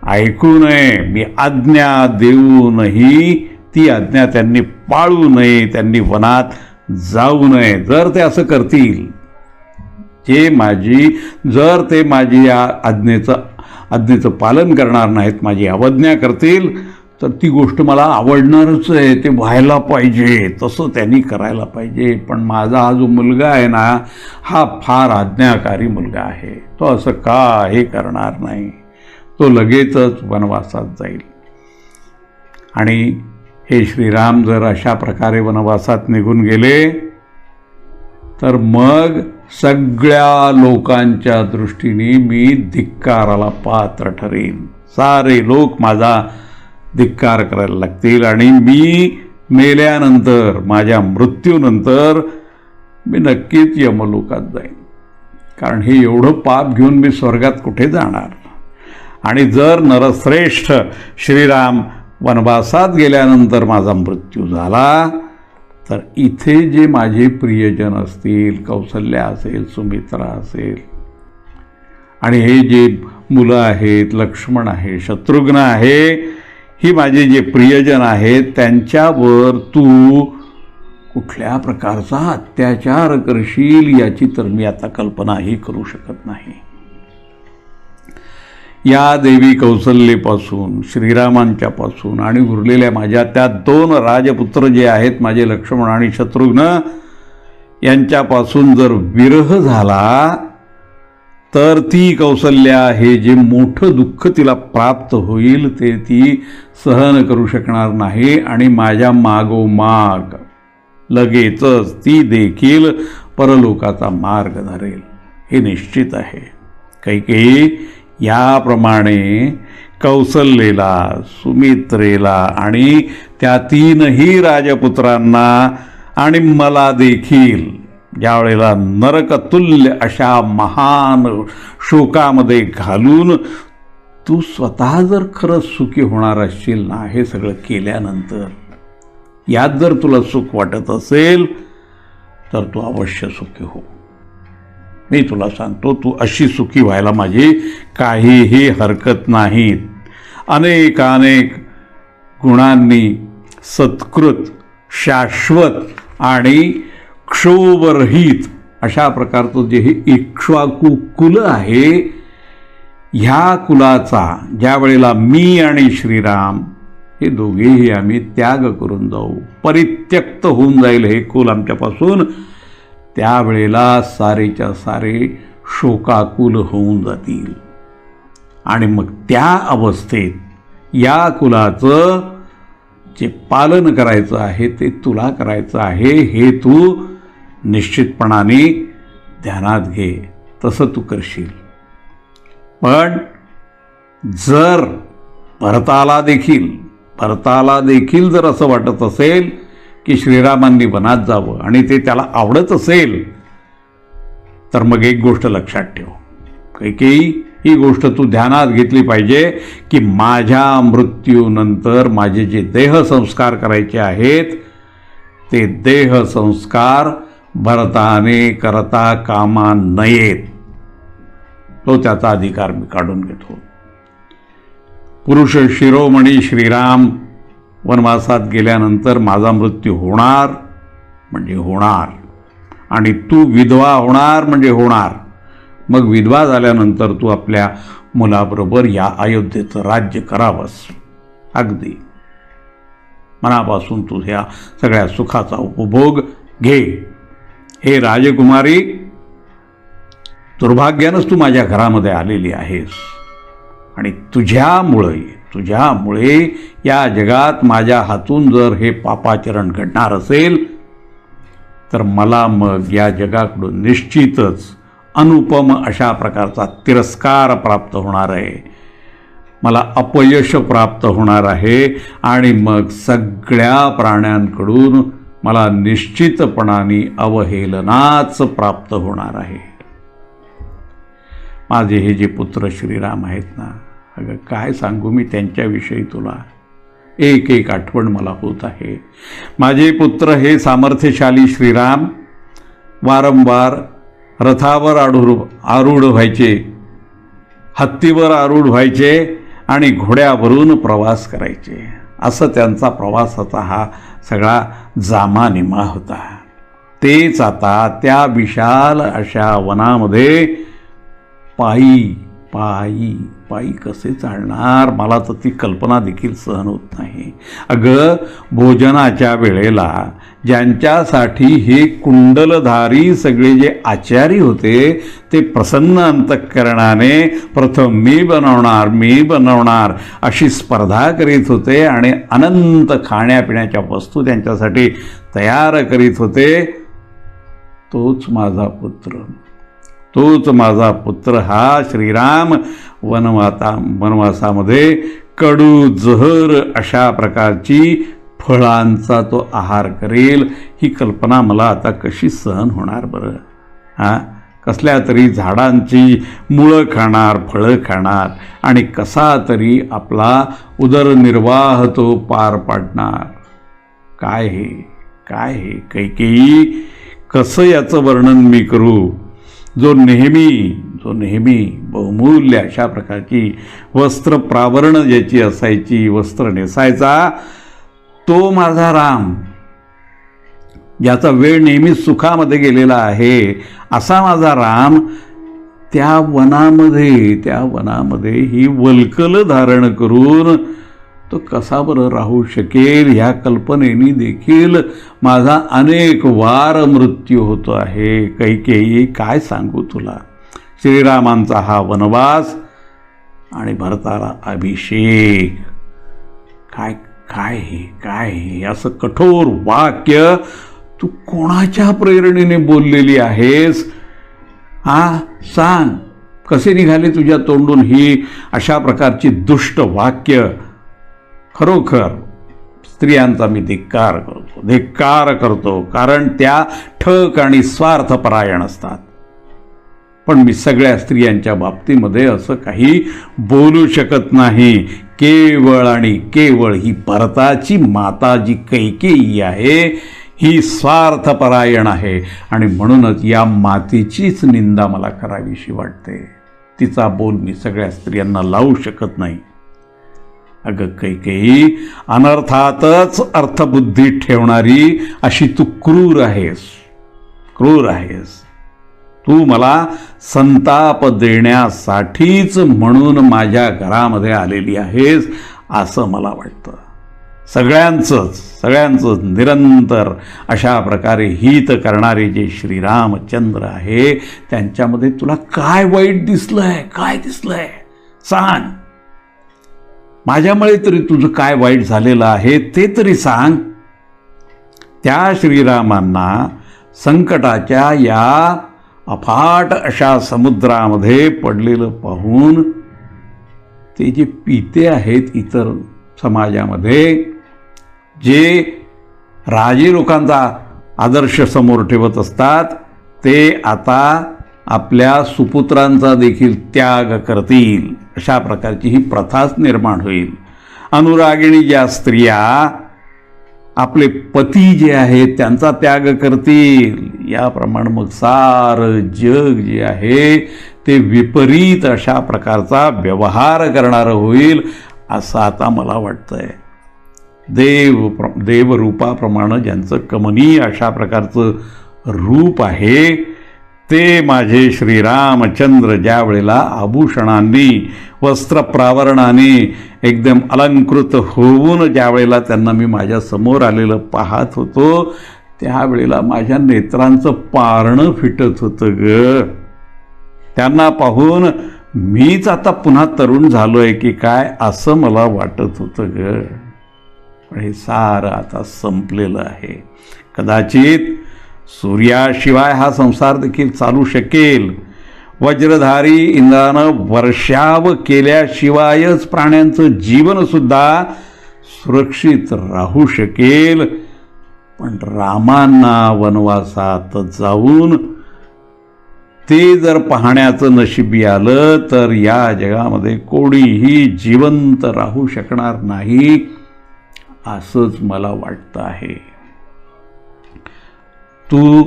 ऐकू नये. मी आज्ञा देऊनही ती आज्ञा त्यांनी पाळू नये, त्यांनी वनात जाऊ नये. जर ते असं करतील, जर ते माझी या आज्ञेचं पालन करणार नाहीत, माझी अवज्ञा करतील, तर ती गोष्ट मला आवडणारच आहे. ते व्हायला पाहिजे, तसं त्यांनी करायला पाहिजे. पण माझा हा जो मुलगा आहे ना, हा फार आज्ञाकारी मुलगा आहे. तो असं काही करणार नाही. तो लगेचच वनवासात जाईल. आणि हे श्रीराम जर अशा प्रकारे वनवासात निघून गेले, तर मग सगळ्या लोकांच्या दृष्टीने मी धिक्काराला पात्र ठरेन. सारे लोक माझा धिक्कार करायला लागतील आणि मी मेल्यानंतर, माझ्या मृत्यूनंतर मी नक्कीच यमलोकात जाईन. कारण हे एवढं पाप घेऊन मी स्वर्गात कुठे जाणार. आणि जर नरश्रेष्ठ श्रीराम वनवासात गेल्यानंतर माझा मृत्यू झाला तर इथे जे माझे प्रियजन असतील, कौसल्या असेल, सुमित्रा असेल, आणि हे जे मुलं आहेत, लक्ष्मण आहे, शत्रुघ्न आहे, ही माझे जे प्रियजन आहेत त्यांच्यावर तू कुठल्या प्रकारचा अत्याचार करशील याची तर मी आता कल्पनाही करू शकत नाही. या देवी कौसल्येपासून, श्रीरामांच्यापासून आणि उरलेल्या माझ्या त्या 2 राजपुत्र जे आहेत, माझे लक्ष्मण आणि शत्रुघ्न, यांच्यापासून जर विरह झाला तर ती कौसल्या हे जे मोठं दुःख तिला प्राप्त होईल ते ती सहन करू शकणार नाही आणि माझ्या मागोमाग लगेचच ती देखील परलोकाचा मार्ग धरेल, हे निश्चित आहे. कैकेयी याप्रमाणे कौसल्येला, सुमित्रेला आणि त्या 3ही राजपुत्रांना आणि मला देखील ज्या वेळेला नरकतुल्य अशा महान शोकामध्ये घालून तू स्वतः जर खरंच सुखी होणार असशील ना, हे सगळं केल्यानंतर, यात जर तुला सुख वाटत असेल तर तू अवश्य सुखी हो. मी तुला सांगतो, तू अशी सुखी व्हायला माझी काहीही हरकत नाही. अनेकानेक गुणांनी सत्कृत, शाश्वत आणि क्षोभरहित अशा प्रकारचं जे हे इक्ष्वाकू कुल आहे, ह्या कुलाचा ज्या वेळेला मी आणि श्रीराम हे दोघेही आम्ही त्याग करून जाऊ, परित्यक्त होऊन जाईल हे कुल आमच्यापासून, त्यावेळेला सारेच्या सारे शोकाकुल होऊन जातील. आणि मग त्या अवस्थेत या कुलाचं जे पालन करायचं आहे ते तुला करायचं आहे, हे तू निश्चितपणाने ध्यानात घे. तसं तू करशील. पण जर भरताला देखील जर असं वाटत असेल की श्रीरामांनी वनात जावं आणि ते त्याला आवडत असेल तर मग एक गोष्ट लक्षात ठेव कैकेयी, ही गोष्ट तू ध्यानात घेतली पाहिजे की माझ्या मृत्यूनंतर माझे जे देहसंस्कार करायचे आहेत ते देहसंस्कार भरताने करता कामा नयेत. तो त्याचा अधिकार मी काढून घेतो. पुरुष शिरोमणी श्रीराम वनवासात गेल्यानंतर माझा मृत्यू होणार म्हणजे होणार, आणि तू विधवा होणार म्हणजे होणार. मग विधवा झाल्यानंतर तू आपल्या मुलाबरोबर या अयोध्येचं राज्य करावंस. अगदी मनापासून तू ह्या सगळ्या सुखाचा उपभोग घे. हे राजकुमारी, दुर्भाग्यानंच तू माझ्या घरामध्ये आलेली आहेस आणि तुझ्यामुळे या जगात माझ्या हातून जर हे पापाचरण घडणार असेल तर मला मग या जगाकडून निश्चितच अनुपम अशा प्रकारचा तिरस्कार प्राप्त होणार आहे. मला अपयश प्राप्त होणार आहे आणि मग सगळ्या प्राण्यांकडून मला निश्चितपणाने अवहेलनाच प्राप्त होणार आहे. माझे हे जे पुत्र श्रीराम आहेत ना, अगं काय सांगू मी त्यांच्याविषयी तुला. एक एक आठवण मला होत आहे. माझे पुत्र हे सामर्थ्यशाली श्रीराम वारंवार रथावर आरूढ व्हायचे, हत्तीवर आरूढ व्हायचे आणि घोड्यावरून प्रवास करायचे. असं त्यांचा प्रवासाचा हा सगळा जामानिमा होता. तेच आता त्या विशाल अशा वनामध्ये पायी पायी पायी कसे चालणार, मला तर ती कल्पना देखील सहन होत नाही. अगं, भोजनाच्या वेळेला ज्यांच्यासाठी हे कुंडलधारी सगळे जे आचारी होते ते प्रसन्न अंतःकरणाने प्रथम मी बनवणार अशी स्पर्धा करीत होते आणि अनंत खाण्यापिण्याच्या वस्तू त्यांच्यासाठी तयार करीत होते. तोच माझा पुत्र, तोच माझा पुत्र हा श्रीराम वनवासामध्ये कडू जहर अशा प्रकारची फळांचा तो आहार करेल, ही कल्पना मला आता कशी सहन होणार बरं? कसल्या तरी झाडांची मुळं खाणार, फळं खाणार आणि कसा तरी आपला उदरनिर्वाह तो पार पाडणार. काय हे कैकेयी, कसं याचं वर्णन मी करू? जो नेहमी बहुमूल्य अशा प्रकारची वस्त्र प्रावरण ज्याची असायची, वस्त्र नेसायचा, तो माझा राम, ज्याचा वेळ नेहमीच सुखामध्ये गेलेला आहे, असा माझा राम त्या वनामध्ये ही वल्कल धारण करून तो कसा बरं राहू शकेल? ह्या कल्पनेने देखील माझा अनेक वार मृत्यू होतो आहे. कैकेयी, काय सांगू तुला? श्रीरामांचा हा वनवास आणि भरताला अभिषेक, काय हे असं कठोर वाक्य तू कोणाच्या प्रेरणेने बोललेली आहेस? सांग, कसे निघाले तुझ्या तोंडून ही अशा प्रकारची वाक्य? खरोखर स्त्रियांचा मी धिक्कार करतो, कारण त्या ठक आणि स्वार्थपरायण असतात. पण मी सगळ्या स्त्रियांच्या बाबतीमध्ये असं काही बोलू शकत नाही. केवळ आणि केवळ ही भरताची माता जी कैकेयी आहे, ही स्वार्थपरायण आहे आणि म्हणूनच या मातेचीच निंदा मला करावीशी वाटते. तिचा बोल मी सगळ्या स्त्रियांना लावू शकत नाही. अगं कैकेयी, अनर्थातच अर्थबुद्धी ठेवणारी अशी तू क्रूर आहेस. तू मला संताप देण्यासाठीच म्हणून माझ्या घरामध्ये आलेली आहेस असं मला वाटतं. सगळ्यांचंच निरंतर अशा प्रकारे हित करणारे जे श्रीरामचंद्र आहे, त्यांच्यामध्ये तुला काय वाईट दिसलंय? सांग. माझ्यामुळे तरी तुझं काय वाईट झालेलं आहे ते तरी सांग. त्या श्रीरामांना संकटाच्या या अफाट अशा समुद्रामध्ये पडलेलं पाहून ते जे पिते आहेत इतर समाजामध्ये, जे राजे लोकांचा आदर्श समोर ठेवत असतात, ते आता आपल्या सुपुत्रांचा देखील त्याग करतील अशा प्रकारची ही प्रथाच निर्माण होईल. अनुरागिणी ज्या स्त्रिया आपले पती जे आहेत त्यांचा त्याग करतील, याप्रमाणे मग सारं जग जे आहे ते विपरीत अशा प्रकारचा व्यवहार करणारं होईल असं आता मला वाटतंय. देवरूपाप्रमाणे ज्यांचं कमनीय अशा प्रकारचं रूप आहे, ते माझे श्रीरामचंद्र ज्या वेळेला आभूषणांनी, वस्त्रप्रावरणाने एकदम अलंकृत होऊन ज्या वेळेला त्यांना मी माझ्या समोर आलेलं पाहत होतो, त्यावेळेला माझ्या नेत्रांचं पारणं फिटत होतं ग. त्यांना पाहून मीच आता पुन्हा तरुण झालोय की काय असं मला वाटत होतं ग. पण हे सारं आता संपलेलं आहे. कदाचित सूर्याशिवाय हा संसार देखील चालू शकेल. वज्रधारी इंद्रानं वर्षाव केल्याशिवायच प्राण्यांचं जीवनसुद्धा सुरक्षित राहू शकेल. पण रामांना वनवासात जाऊन ते जर पाहण्याचं नशिबी आलं तर या जगामध्ये कोणीही जिवंत राहू शकणार नाही असंच मला वाटतं आहे. तू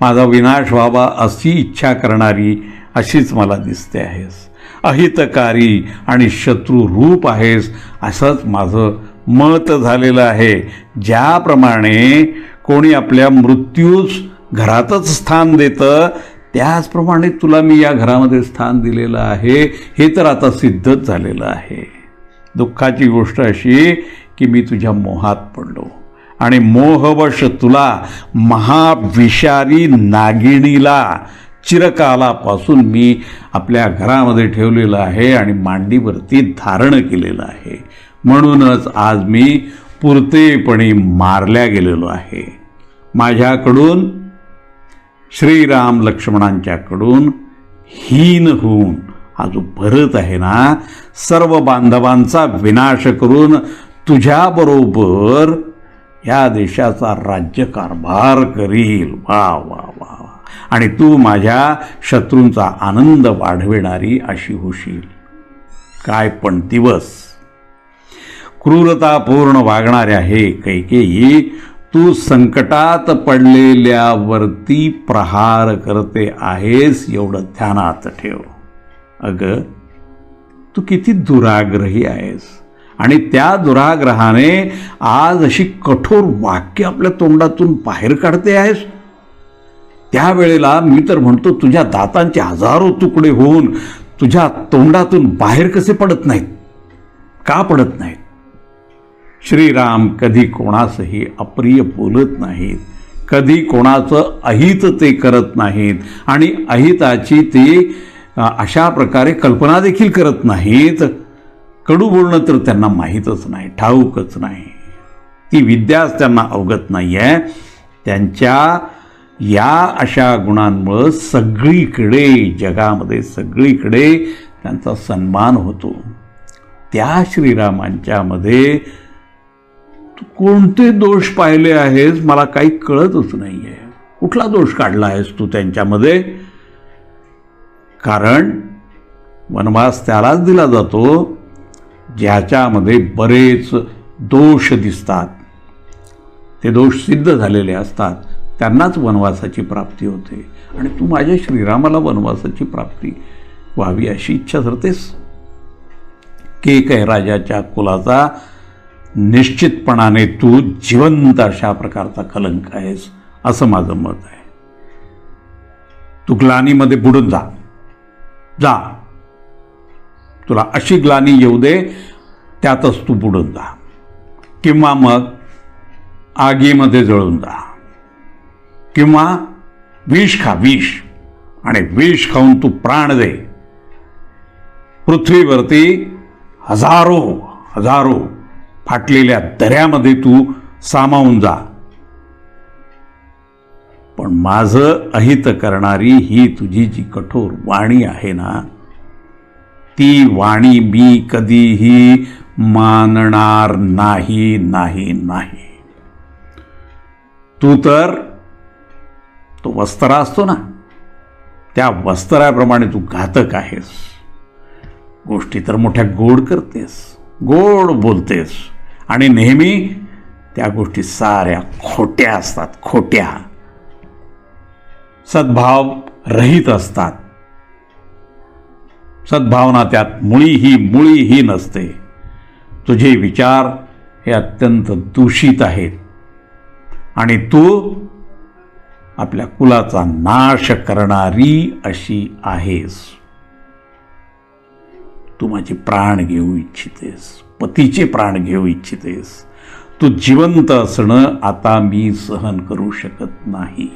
माझा विनाश व्हावा अशी इच्छा करणारी अशीच मला दिसते आहेस. अहितकारी आणि शत्रुरूप आहेस असंच माझं मत झालेलं आहे. ज्याप्रमाणे कोणी आपल्या मृत्यूस घरातच स्थान देतं, त्याचप्रमाणे तुला मी या घरामध्ये स्थान दिलेलं आहे. हे तर आता सिद्धच झालेलं आहे. दुःखाची गोष्ट अशी की मी तुझ्या मोहात पडलो आणि मोहवश तुला महाविषारी नागिणीला चिरकालापासून मी आपल्या घरामध्ये ठेवलेलं आहे आणि मांडीवरती धारण केलेलं आहे. म्हणूनच आज मी पुरतेपणे मारल्या गेलेलो आहे. माझ्याकडून, श्रीराम लक्ष्मणांच्याकडून हीन होऊन हा जो भरत आहे ना, सर्व बांधवांचा विनाश करून तुझ्याबरोबर या देशाचा राज्यकारभार करील. वा वा वा वा. आणि तू माझ्या शत्रूंचा आनंद वाढविणारी अशी होशील. काय पण दिवस. क्रूरतापूर्ण वागणाऱ्या हे कैकेयी, तू संकटात पडलेल्यावरती प्रहार करते आहेस एवढं ध्यानात ठेव. अगं, तू किती दुराग्रही आहेस आणि त्या दुराग्रहाने आज अशी कठोर वाक्य आपल्या तोंडातून बाहेर काढते आहेस. त्यावेळेला मी तर म्हणतो तुझ्या दातांचे हजारो तुकडे होऊन तुझ्या तोंडातून बाहेर कसे पडत नाहीत. का पडत नाहीत? श्रीराम कधी कोणासही अप्रिय बोलत नाहीत, कधी कोणाचं अहित ते करत नाहीत आणि अहिताची ते अशा प्रकारे कल्पना देखील करत नाहीत. कडू बोलणं तर त्यांना माहीतच नाही, ठाऊकच नाही. ती विद्याच त्यांना अवगत नाही आहे. त्यांच्या या अशा गुणांमुळं सगळीकडे जगामध्ये सगळीकडे त्यांचा सन्मान होतो. त्या श्रीरामांच्यामध्ये तू कोणते दोष पाहिले आहेस मला काही कळतच नाही आहे. कुठला दोष काढला आहेस तू त्यांच्यामध्ये? कारण वनवास त्यालाच दिला जातो ज्याच्यामध्ये बरेच दोष दिसतात. ते दोष सिद्ध झालेले असतात, त्यांनाच वनवासाची प्राप्ती होते. आणि तू माझ्या श्रीरामाला वनवासाची प्राप्ती व्हावी अशी इच्छा धरतेस. केकय राजाच्या कुलाचा निश्चितपणाने तू जिवंत अशा प्रकारचा कलंक आहेस असं माझं मत आहे. तू ग्लानीमध्ये बुडून जा. जा, तुला अशी ग्लानी येऊ दे त्यातच तू बुडून जा, किंवा मग आगीमध्ये जळून जा, किंवा विष खा, विष, आणि विष खाऊन तू प्राण दे. पृथ्वीवरती हजारो हजारो फाटलेल्या दऱ्यामध्ये तू सामावून जा. पण माझं अहित करणारी ही तुझी जी कठोर वाणी आहे ना, ती वाणी मी कधीही मानणार नाही नाही नाही. तू तर तो वस्त्रा असतो ना, त्या वस्त्राप्रमाणे तू घातक आहेस. गोष्टी तर मोठ्या गोड करतेस, गोड बोलतेस, आणि नेहमी त्या गोष्टी साऱ्या खोट्या असतात, खोट्या, सद्भाव रहित असतात. सद्भावना त्यात मुळीही नसते. तुझे विचार हे अत्यंत दूषित आहेत आणि तू आपल्या कुलाचा नाश करणारी अशी आहेस. तू माझे प्राण घेऊ इच्छितेस, पतीचे प्राण घेऊ इच्छितेस. तू जिवंत असणं आता मी सहन करू शकत नाही.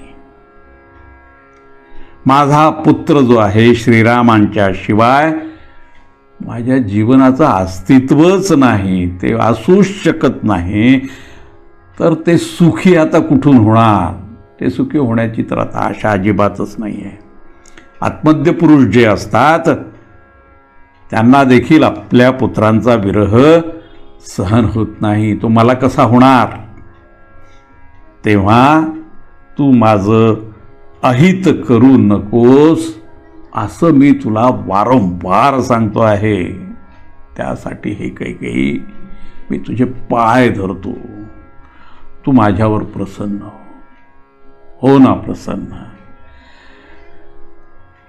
माझा पुत्र जो आहे श्रीरामांच्या शिवाय माझ्या जीवनाचं अस्तित्वच नाही, ते असूच शकत नाही. तर ते सुखी आता कुठून होणार? ते सुखी होण्याची तर आता आशा अजिबातच नाही आहे. आत्मध्य पुरुष जे असतात त्यांना देखील आपल्या पुत्रांचा विरह सहन होत नाही. तो मला कसा होणार? तेव्हा तू माझं अहित करू नकोस असं मी तुला वारंवार सांगतो आहे. त्यासाठी हे काही मी तुझे पाय धरतो. तू माझ्यावर प्रसन्न हो ना, प्रसन्न.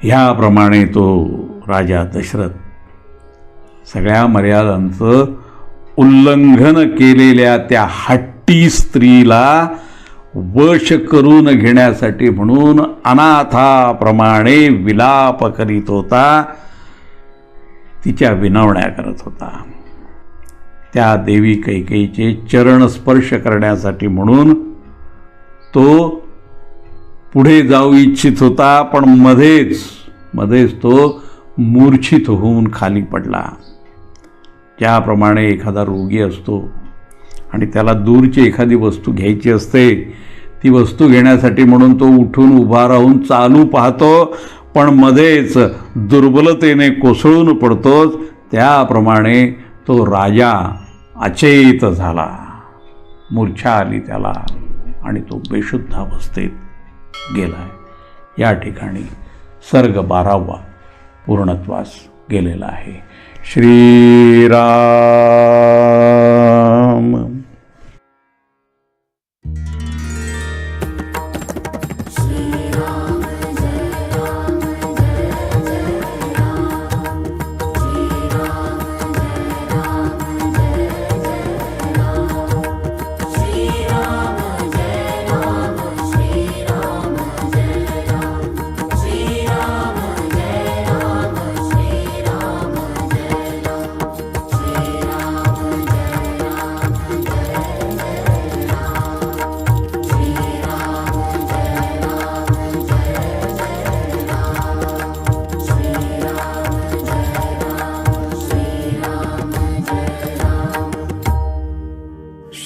ह्याप्रमाणे तो राजा दशरथ सगळ्या मर्यादांचं उल्लंघन केलेल्या त्या हट्टी स्त्रीला वश करून घेण्यासाठी म्हणून अनाथाप्रमाणे विलाप करीत होता, तिच्या विनवण्या करत होता. त्या देवी कैकेयीचे चरण स्पर्श करण्यासाठी म्हणून तो पुढे जाऊ इच्छित होता, पण मध्येच तो मूर्छित होऊन खाली पडला. ज्याप्रमाणे एखादा रोगी असतो आणि त्याला दूरची एखादी वस्तू घ्यायची असते, ती वस्तू घेण्यासाठी म्हणून तो उठून उभा राहून चालू पाहतो, पण मध्येच दुर्बलतेने कोसळून पडतोच, त्याप्रमाणे तो राजा अचेत झाला. मूर्छा आली त्याला आणि तो बेशुद्ध अवस्थेत गेलाय. या ठिकाणी सर्ग 12वा पूर्णत्वास गेलेला आहे. श्रीराम.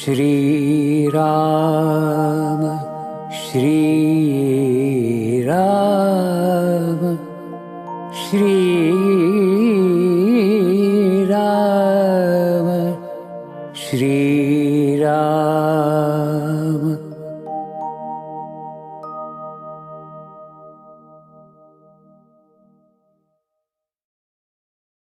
श्रीराम श्रीराम श्रीराम श्री